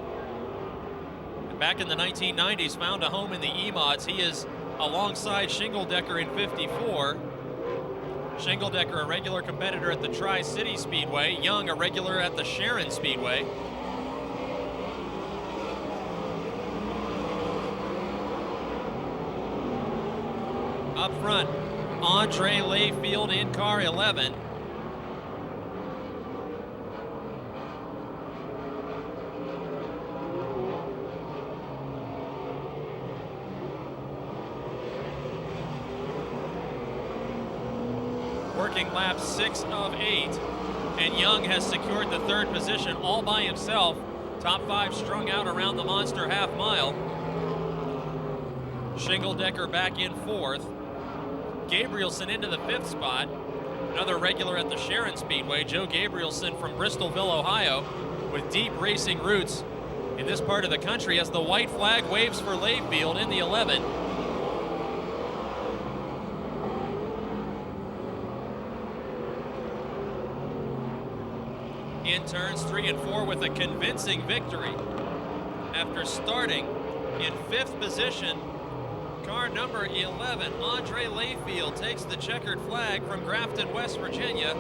And back in the 1990s, found a home in the E-Mods. He is alongside Shingledecker in 54. Shingledecker, a regular competitor at the Tri-City Speedway. Young, a regular at the Sharon Speedway. Up front, Andre Layfield in car 11. Working lap 6 of 8. And Young has secured the third position all by himself. Top 5 strung out around the Monster half mile. Shingledecker back in 4th. Gabrielson into the 5th spot. Another regular at the Sharon Speedway, Joe Gabrielson from Bristolville, Ohio, with deep racing roots in this part of the country as the white flag waves for Layfield in the 11. In turns 3 and 4 with a convincing victory. After starting in 5th position, car number 11, Andre Layfield, takes the checkered flag from Grafton, West Virginia.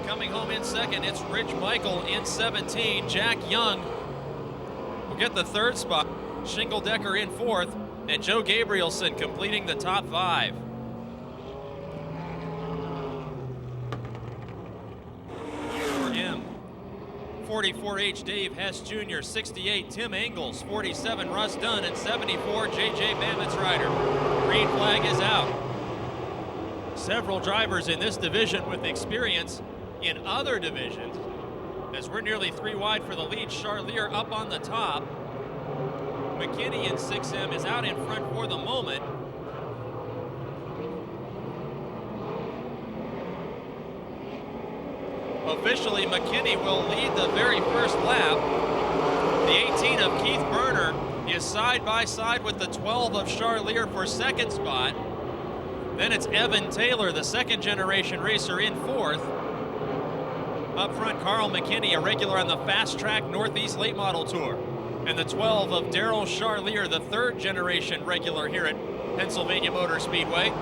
Coming home in second, it's Rich Michael in 17. Jack Young will get the third spot. Shingledecker in 4th, and Joe Gabrielson completing the top 5. For him, 44H Dave Hess Jr., 68 Tim Engels, 47 Russ Dunn, and 74 JJ Bamitzrider. Green flag is out. Several drivers in this division with experience in other divisions, as we're nearly 3 wide for the lead. Charlier up on the top. McKinney in 6M is out in front for the moment. Officially, McKinney will lead the very first lap. The 18 of Keith Berner is side by side with the 12 of Charlier for second spot. Then it's Evan Taylor, the second generation racer, in 4th. Up front, Carl McKinney, a regular on the Fast Track Northeast Late Model Tour. And the 12 of Daryl Charlier, the third generation regular here at Pennsylvania Motor Speedway.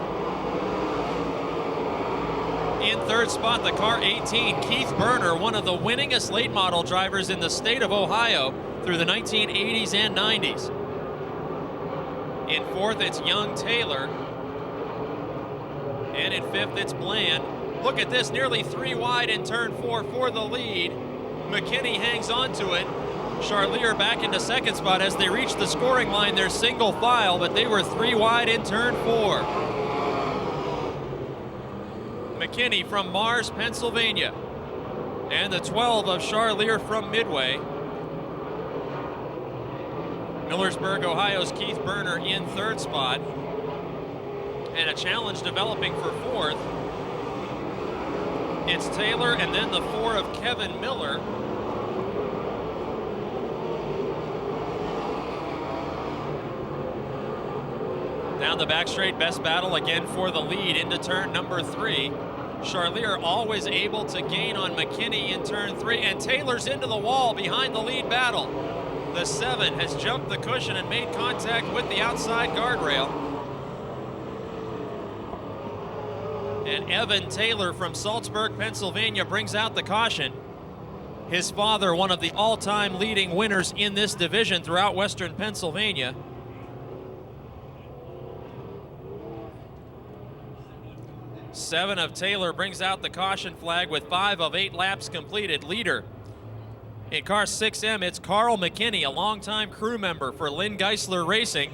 In third spot, the car 18, Keith Berner, one of the winningest late model drivers in the state of Ohio through the 1980s and 90s. In 4th, it's Young Taylor. And in 5th, it's Bland. Look at this, nearly 3 wide in turn 4 for the lead. McKinney hangs on to it. Charlier back into second spot as they reach the scoring line. They're single file, but they were 3 wide in turn 4. McKinney from Mars, Pennsylvania, and the 12 of Charlier from Midway. Millersburg, Ohio's Keith Berner in third spot, and a challenge developing for 4th. It's Taylor and then the 4 of Kevin Miller. Down the back straight, best battle again for the lead into turn number 3. Charlier always able to gain on McKinney in turn 3, and Taylor's into the wall behind the lead battle. The 7 has jumped the cushion and made contact with the outside guardrail. And Evan Taylor from Salzburg, Pennsylvania brings out the caution. His father, one of the all-time leading winners in this division throughout Western Pennsylvania. Seven of Taylor brings out the caution flag with 5 of 8 laps completed. Leader in car 6M, it's Carl McKinney, a longtime crew member for Lynn Geisler Racing.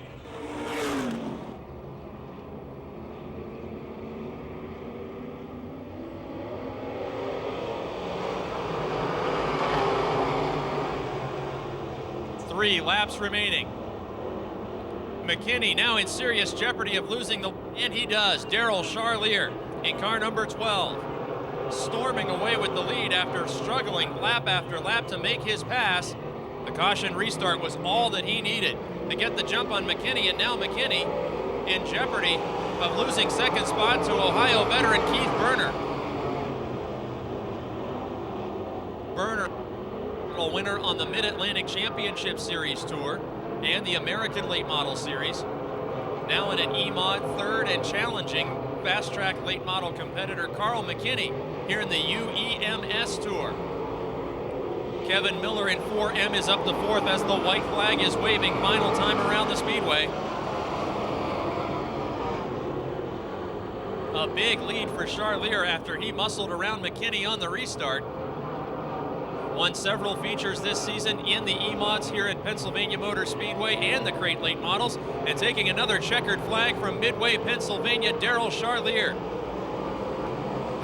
Three laps remaining. McKinney now in serious jeopardy of losing the, and he does. Darrell Charlier in car number 12, storming away with the lead after struggling lap after lap to make his pass. The caution restart was all that he needed to get the jump on McKinney, and now McKinney in jeopardy of losing second spot to Ohio veteran Keith Berner. Berner, winner on the Mid-Atlantic Championship Series Tour and the American Late Model Series. Now in an E-Mod, third and challenging fast track late model competitor Carl McKinney here in the UEMS Tour. Kevin Miller in 4M is up to 4th as the white flag is waving. Final time around the Speedway. A big lead for Charlier after he muscled around McKinney on the restart. Won several features this season in the E-Mods here at Pennsylvania Motor Speedway and the Crate Late Models, and taking another checkered flag from Midway, Pennsylvania, Darrell Charlier.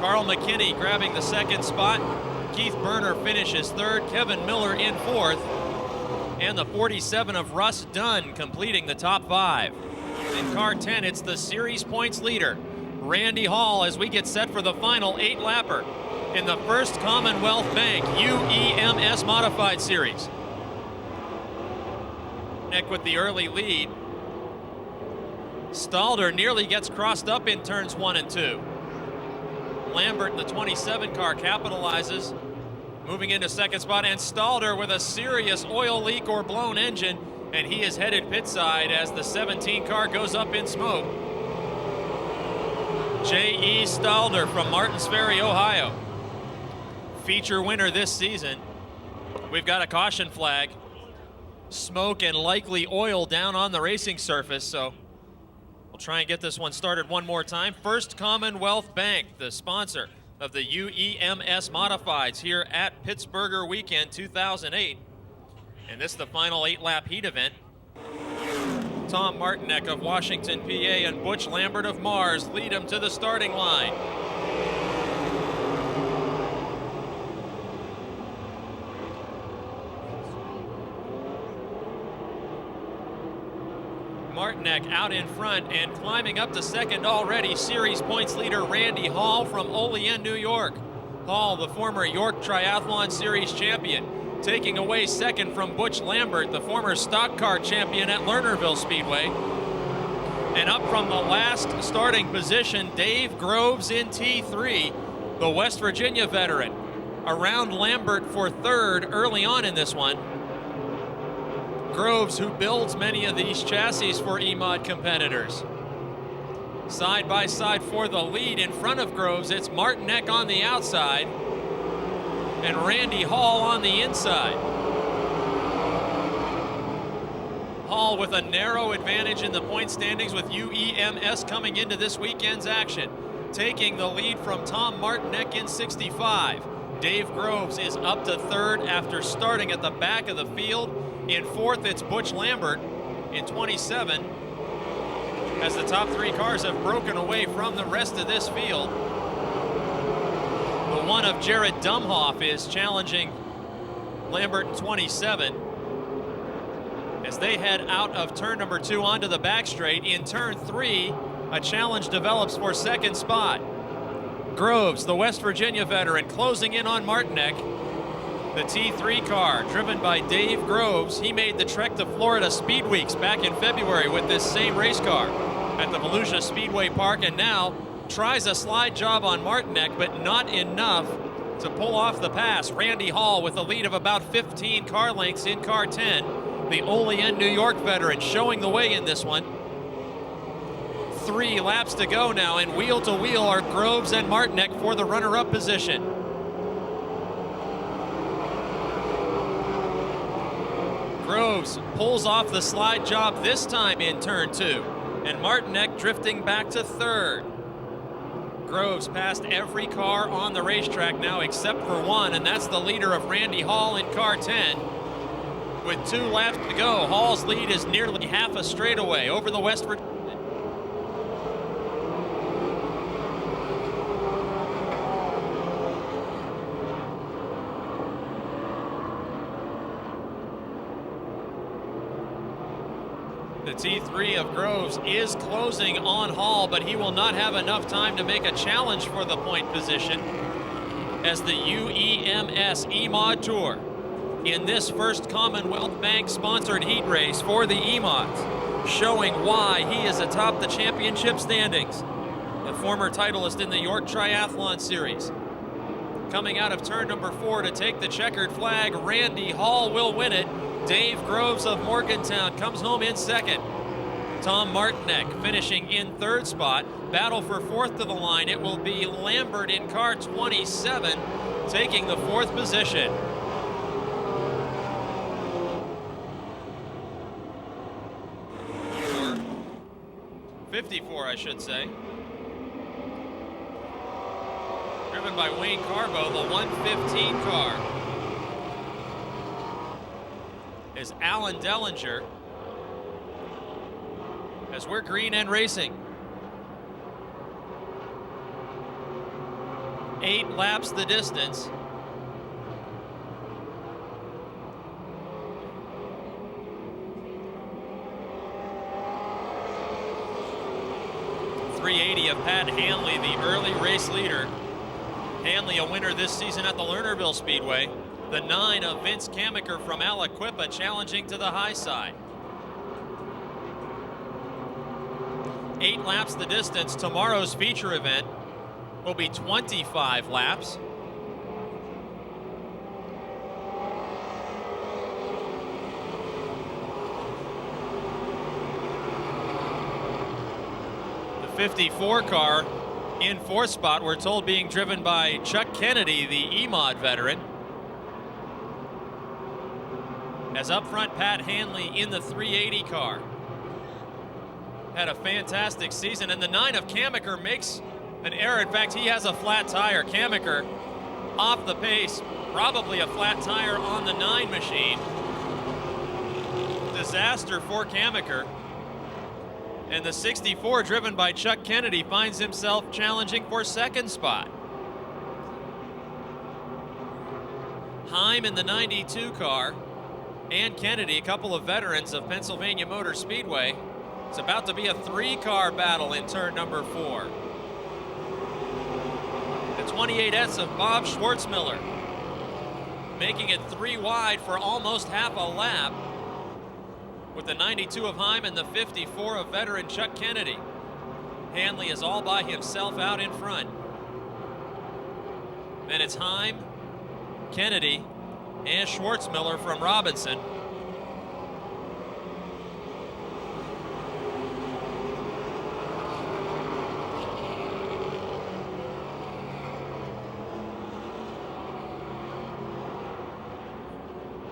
Carl McKinney grabbing the second spot. Keith Berner finishes third, Kevin Miller in 4th, and the 47 of Russ Dunn completing the top 5. In car 10, it's the series points leader, Randy Hall, as we get set for the final 8-lapper in the first Commonwealth Bank UEMS Modified Series. Nick with the early lead. Stalder nearly gets crossed up in turns 1 and 2. Lambert in the 27 car capitalizes, moving into second spot, and Stalder with a serious oil leak or blown engine, and he is headed pit side as the 17 car goes up in smoke. J.E. Stalder from Martins Ferry, Ohio. Feature winner this season. We've got a caution flag. Smoke and likely oil down on the racing surface, so we'll try and get this one started one more time. First Commonwealth Bank, the sponsor of the UEMS Modifieds here at Pittsburgh Weekend 2008. And this is the final 8-lap heat event. Tom Martinek of Washington, PA, and Butch Lambert of Mars lead him to the starting line. Martinek out in front and climbing up to second already, series points leader Randy Hall from Olean, New York. Hall, the former York Triathlon Series champion, taking away second from Butch Lambert, the former stock car champion at Lernerville Speedway. And up from the last starting position, Dave Groves in T3, the West Virginia veteran, around Lambert for third early on in this one. Groves, who builds many of these chassis for E-Mod competitors. Side by side for the lead. In front of Groves, it's Martinek on the outside and Randy Hall on the inside. Hall with a narrow advantage in the point standings with UEMS coming into this weekend's action, taking the lead from Tom Martinek in 65. Dave Groves is up to third after starting at the back of the field. In 4th, it's Butch Lambert in 27, as the top 3 cars have broken away from the rest of this field. The one of Jared Dumhoff is challenging Lambert in 27 as they head out of turn number 2 onto the back straight. In turn 3, a challenge develops for second spot. Groves, the West Virginia veteran, closing in on Martinek. The T3 car, driven by Dave Groves. He made the trek to Florida Speed Weeks back in February with this same race car at the Volusia Speedway Park, and now tries a slide job on Martinek, but not enough to pull off the pass. Randy Hall with a lead of about 15 car lengths in car 10. The Olean, New York veteran, showing the way in this one. 3 laps to go now, and wheel to wheel are Groves and Martinek for the runner-up position. Groves pulls off the slide job this time in turn 2, and Martinek drifting back to 3rd. Groves passed every car on the racetrack now except for one, and that's the leader of Randy Hall in car 10. With 2 laps to go, Hall's lead is nearly half a straightaway over the West Virginia. The T3 of Groves is closing on Hall, but he will not have enough time to make a challenge for the point position as the UEMS E-Mod Tour in this first Commonwealth Bank sponsored heat race for the E-Mods, showing why he is atop the championship standings. The former titleist in the York Triathlon Series. Coming out of turn number 4 to take the checkered flag, Randy Hall will win it. Dave Groves of Morgantown comes home in 2nd. Tom Martinek finishing in 3rd spot. Battle for 4th to the line. It will be Lambert in car 27 taking the 4th position. Or 54, I should say. Driven by Wayne Carbo, the 115 car. Is Alan Dellinger, as we're green and racing. 8 laps the distance. .380 of Pat Hanley, the early race leader. Hanley, a winner this season at the Lernerville Speedway. The 9 of Vince Kamiker from Aliquippa challenging to the high side. 8 laps the distance. Tomorrow's feature event will be 25 laps. The 54 car in 4th spot, we're told, being driven by Chuck Kennedy, the E-Mod veteran. As up front, Pat Hanley in the 380 car. Had a fantastic season, and the 9 of Kamiker makes an error. In fact, he has a flat tire. Kamiker off the pace, probably a flat tire on the 9 machine. Disaster for Kamiker. And the 64, driven by Chuck Kennedy, finds himself challenging for 2nd spot. Heim in the 92 car. And Kennedy, a couple of veterans of Pennsylvania Motor Speedway. It's about to be a 3-car battle in turn number 4. The 28S of Bob Schwartzmiller, making it 3 wide for almost half a lap, with the 92 of Heim and the 54 of veteran Chuck Kennedy. Hanley is all by himself out in front. And it's Heim, Kennedy, and Schwartzmiller from Robinson.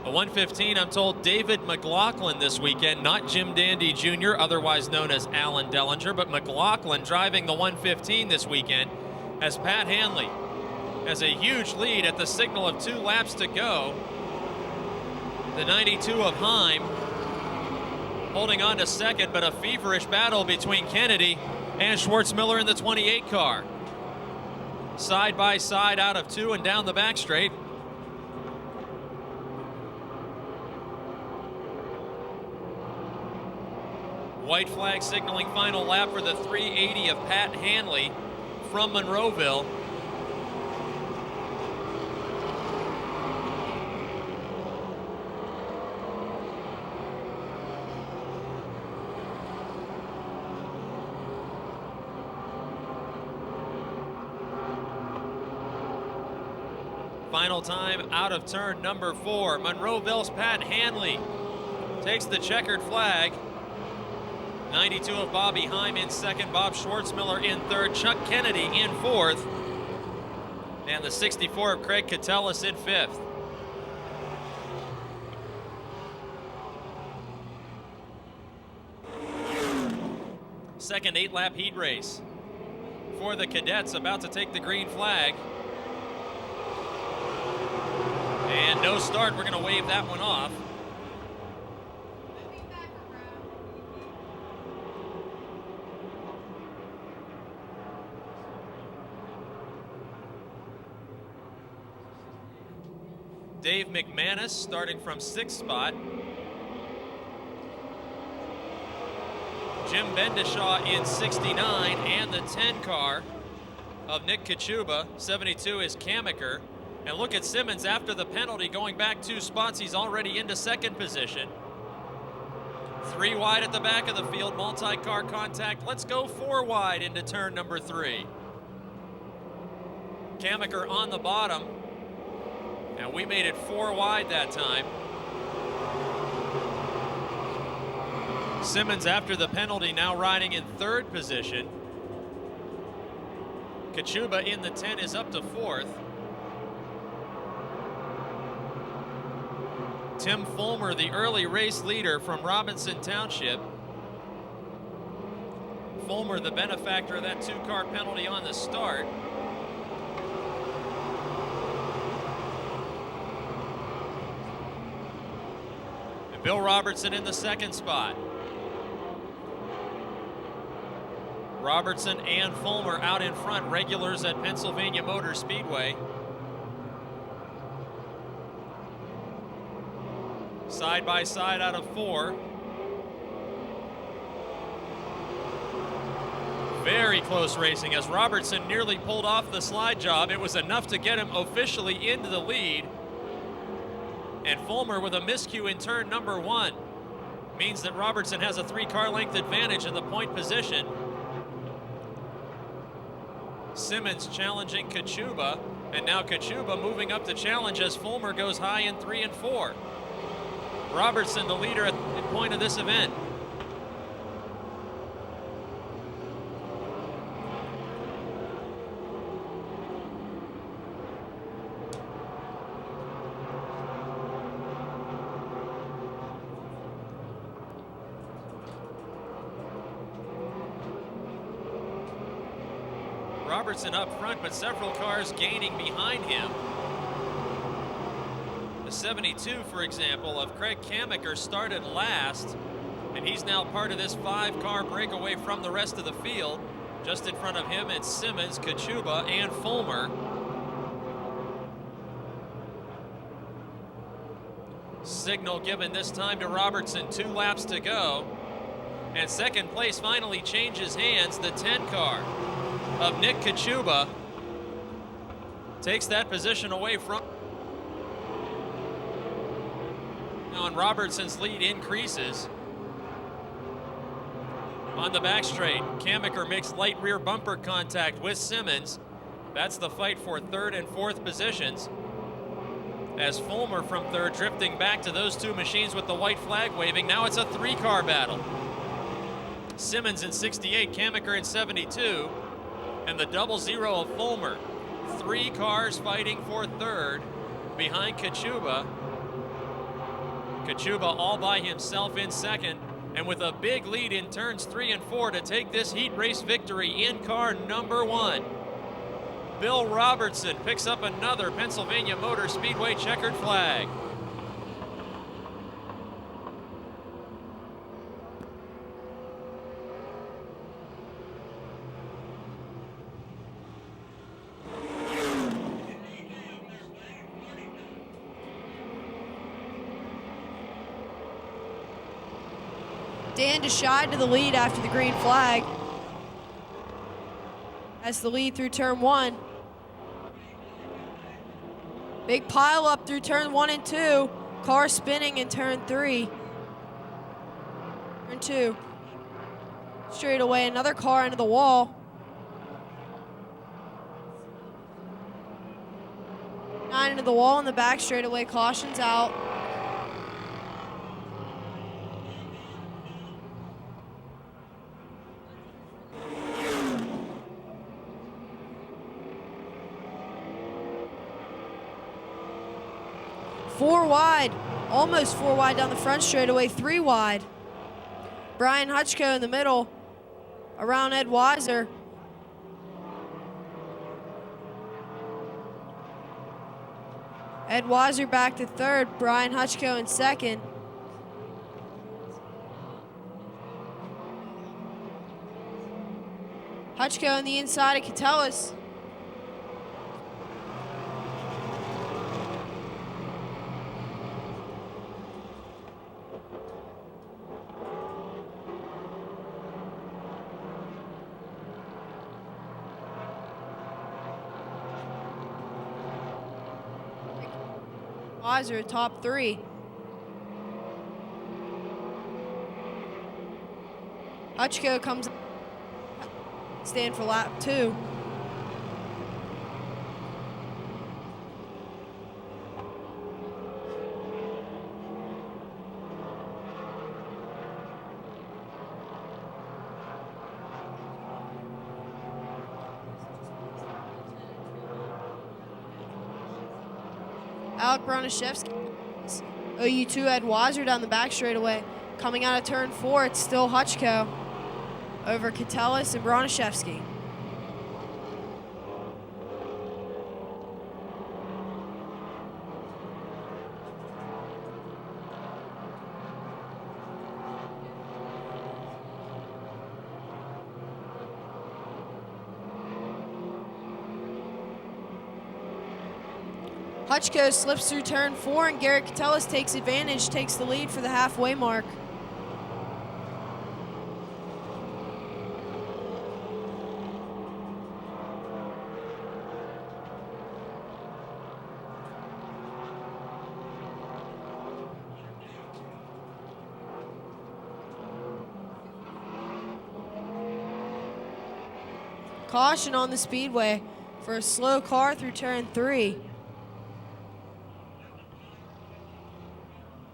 The 115, I'm told, David McLaughlin this weekend, not Jim Dandy Jr., otherwise known as Alan Dellinger, but McLaughlin driving the 115 this weekend as Pat Hanley has a huge lead at the signal of 2 laps to go. The 92 of Heim holding on to 2nd, but a feverish battle between Kennedy and Schwartzmiller in the 28 car. Side by side out of 2 and down the back straight. White flag signaling final lap for the 380 of Pat Hanley from Monroeville. Final time out of turn number 4. Monroeville's Pat Hanley takes the checkered flag. 92 of Bobby Heim in second, Bob Schwartzmiller in third, Chuck Kennedy in fourth, and the 64 of Craig Catellis in fifth. Second 8-lap heat race for the cadets, about to take the green flag. And no start, we're going to wave that one off. Dave McManus starting from 6th spot. Jim Bendishaw in 69, and the 10 car of Nick Kachuba. 72 is Kamiker. And look at Simmons after the penalty, going back 2 spots. He's already into second position. 3 wide at the back of the field, multi-car contact. Let's go 4 wide into turn number 3. Kamiker on the bottom. And we made it 4 wide that time. Simmons after the penalty now riding in 3rd position. Kachuba in the 10 is up to 4th. Tim Fulmer, the early race leader from Robinson Township. Fulmer, the benefactor of that 2-car penalty on the start. And Bill Robertson in the 2nd spot. Robertson and Fulmer out in front, regulars at Pennsylvania Motor Speedway. Side by side out of 4. Very close racing as Robertson nearly pulled off the slide job. It was enough to get him officially into the lead. And Fulmer with a miscue in turn number 1 means that Robertson has a 3-car length advantage in the point position. Simmons challenging Kachuba, and now Kachuba moving up the challenge as Fulmer goes high in 3 and 4. Robertson, the leader at the point of this event. Robertson up front, but several cars gaining behind him. The 72, for example, of Craig Kamiker started last, and he's now part of this 5-car breakaway from the rest of the field. Just in front of him, it's Simmons, Kachuba, and Fulmer. Signal given this time to Robertson, 2 laps to go. And second place finally changes hands. The 10 car of Nick Kachuba takes that position away from. Now, and Robertson's lead increases. On the back straight, Kamiker makes light rear bumper contact with Simmons. That's the fight for 3rd and 4th positions. As Fulmer from 3rd drifting back to those 2 machines with the white flag waving. Now it's a 3-car battle. Simmons in 68, Kamiker in 72, and the 00 of Fulmer. 3 cars fighting for 3rd behind Kachuba. Kachuba all by himself in 2nd, and with a big lead in turns 3 and 4 to take this heat race victory in car number 1. Bill Robertson picks up another Pennsylvania Motor Speedway checkered flag. Dan Deschide to the lead after the green flag. That's the lead through turn 1. Big pile up through turn 1 and 2. Car spinning in turn 3. Turn 2. Straight away, another car into the wall. behind into the wall in the back straightaway. Caution's out. Four wide, almost four wide down the front straightaway, three wide. Brian Hutchko in the middle, around Ed Weiser. Ed Weiser back to third, Brian Hutchko in second. Hutchko on the inside of Catellis. Weiser, top three. Hutchko comes, stand for lap two. Alec Broniszewski, OU2 Ed Weiser down the back straightaway. Coming out of turn four, it's still Hutchko over Catellis and Broniszewski. Hutchko slips through turn four, and Garrett Catellis takes advantage, takes the lead for the halfway mark. Caution on the Speedway for a slow car through turn three.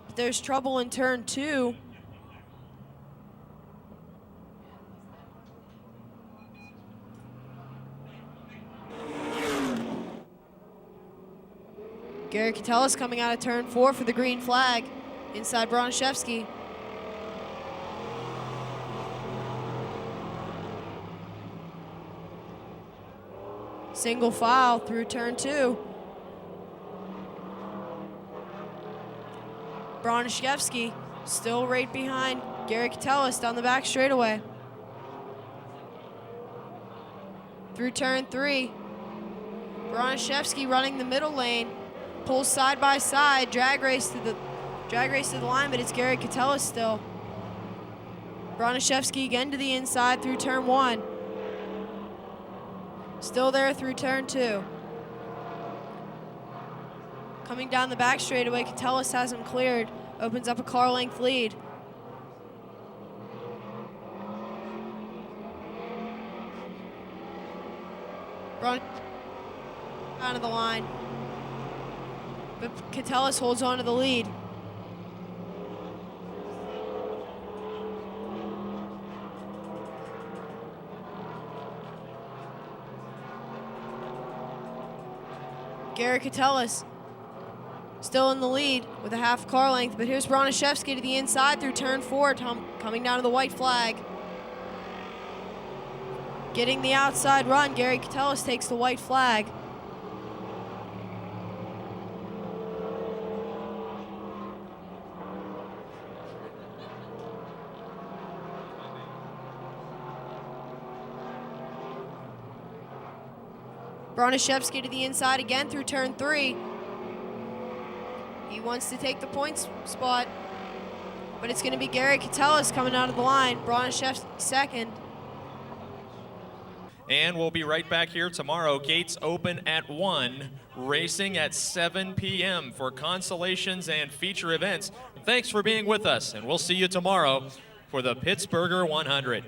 But there's trouble in turn two. Gary Catellis coming out of turn four for the green flag inside Broniszewski. Single file through turn two. Broniszewski still right behind Gary Catellis down the back straightaway. Through turn three. Broniszewski running the middle lane. Pulls side by side, drag race to the line, but it's Gary Catellis still. Broniszewski again to the inside through turn one. Still there through turn two. Coming down the back straightaway, Catellis has him cleared. Opens up a car length lead. Out of the line. But Catellis holds on to the lead. Gary Catellis still in the lead with a half car length, but here's Broniszewski to the inside through turn four, coming down to the white flag. Getting the outside run, Gary Catellis takes the white flag. Broniszewski to the inside again through turn three. He wants to take the points spot, but it's going to be Gary Catellis coming out of the line. Broniszewski second. And we'll be right back here tomorrow. Gates open at 1, racing at 7 p.m. for consolations and feature events. Thanks for being with us, and we'll see you tomorrow for the Pittsburgh 100.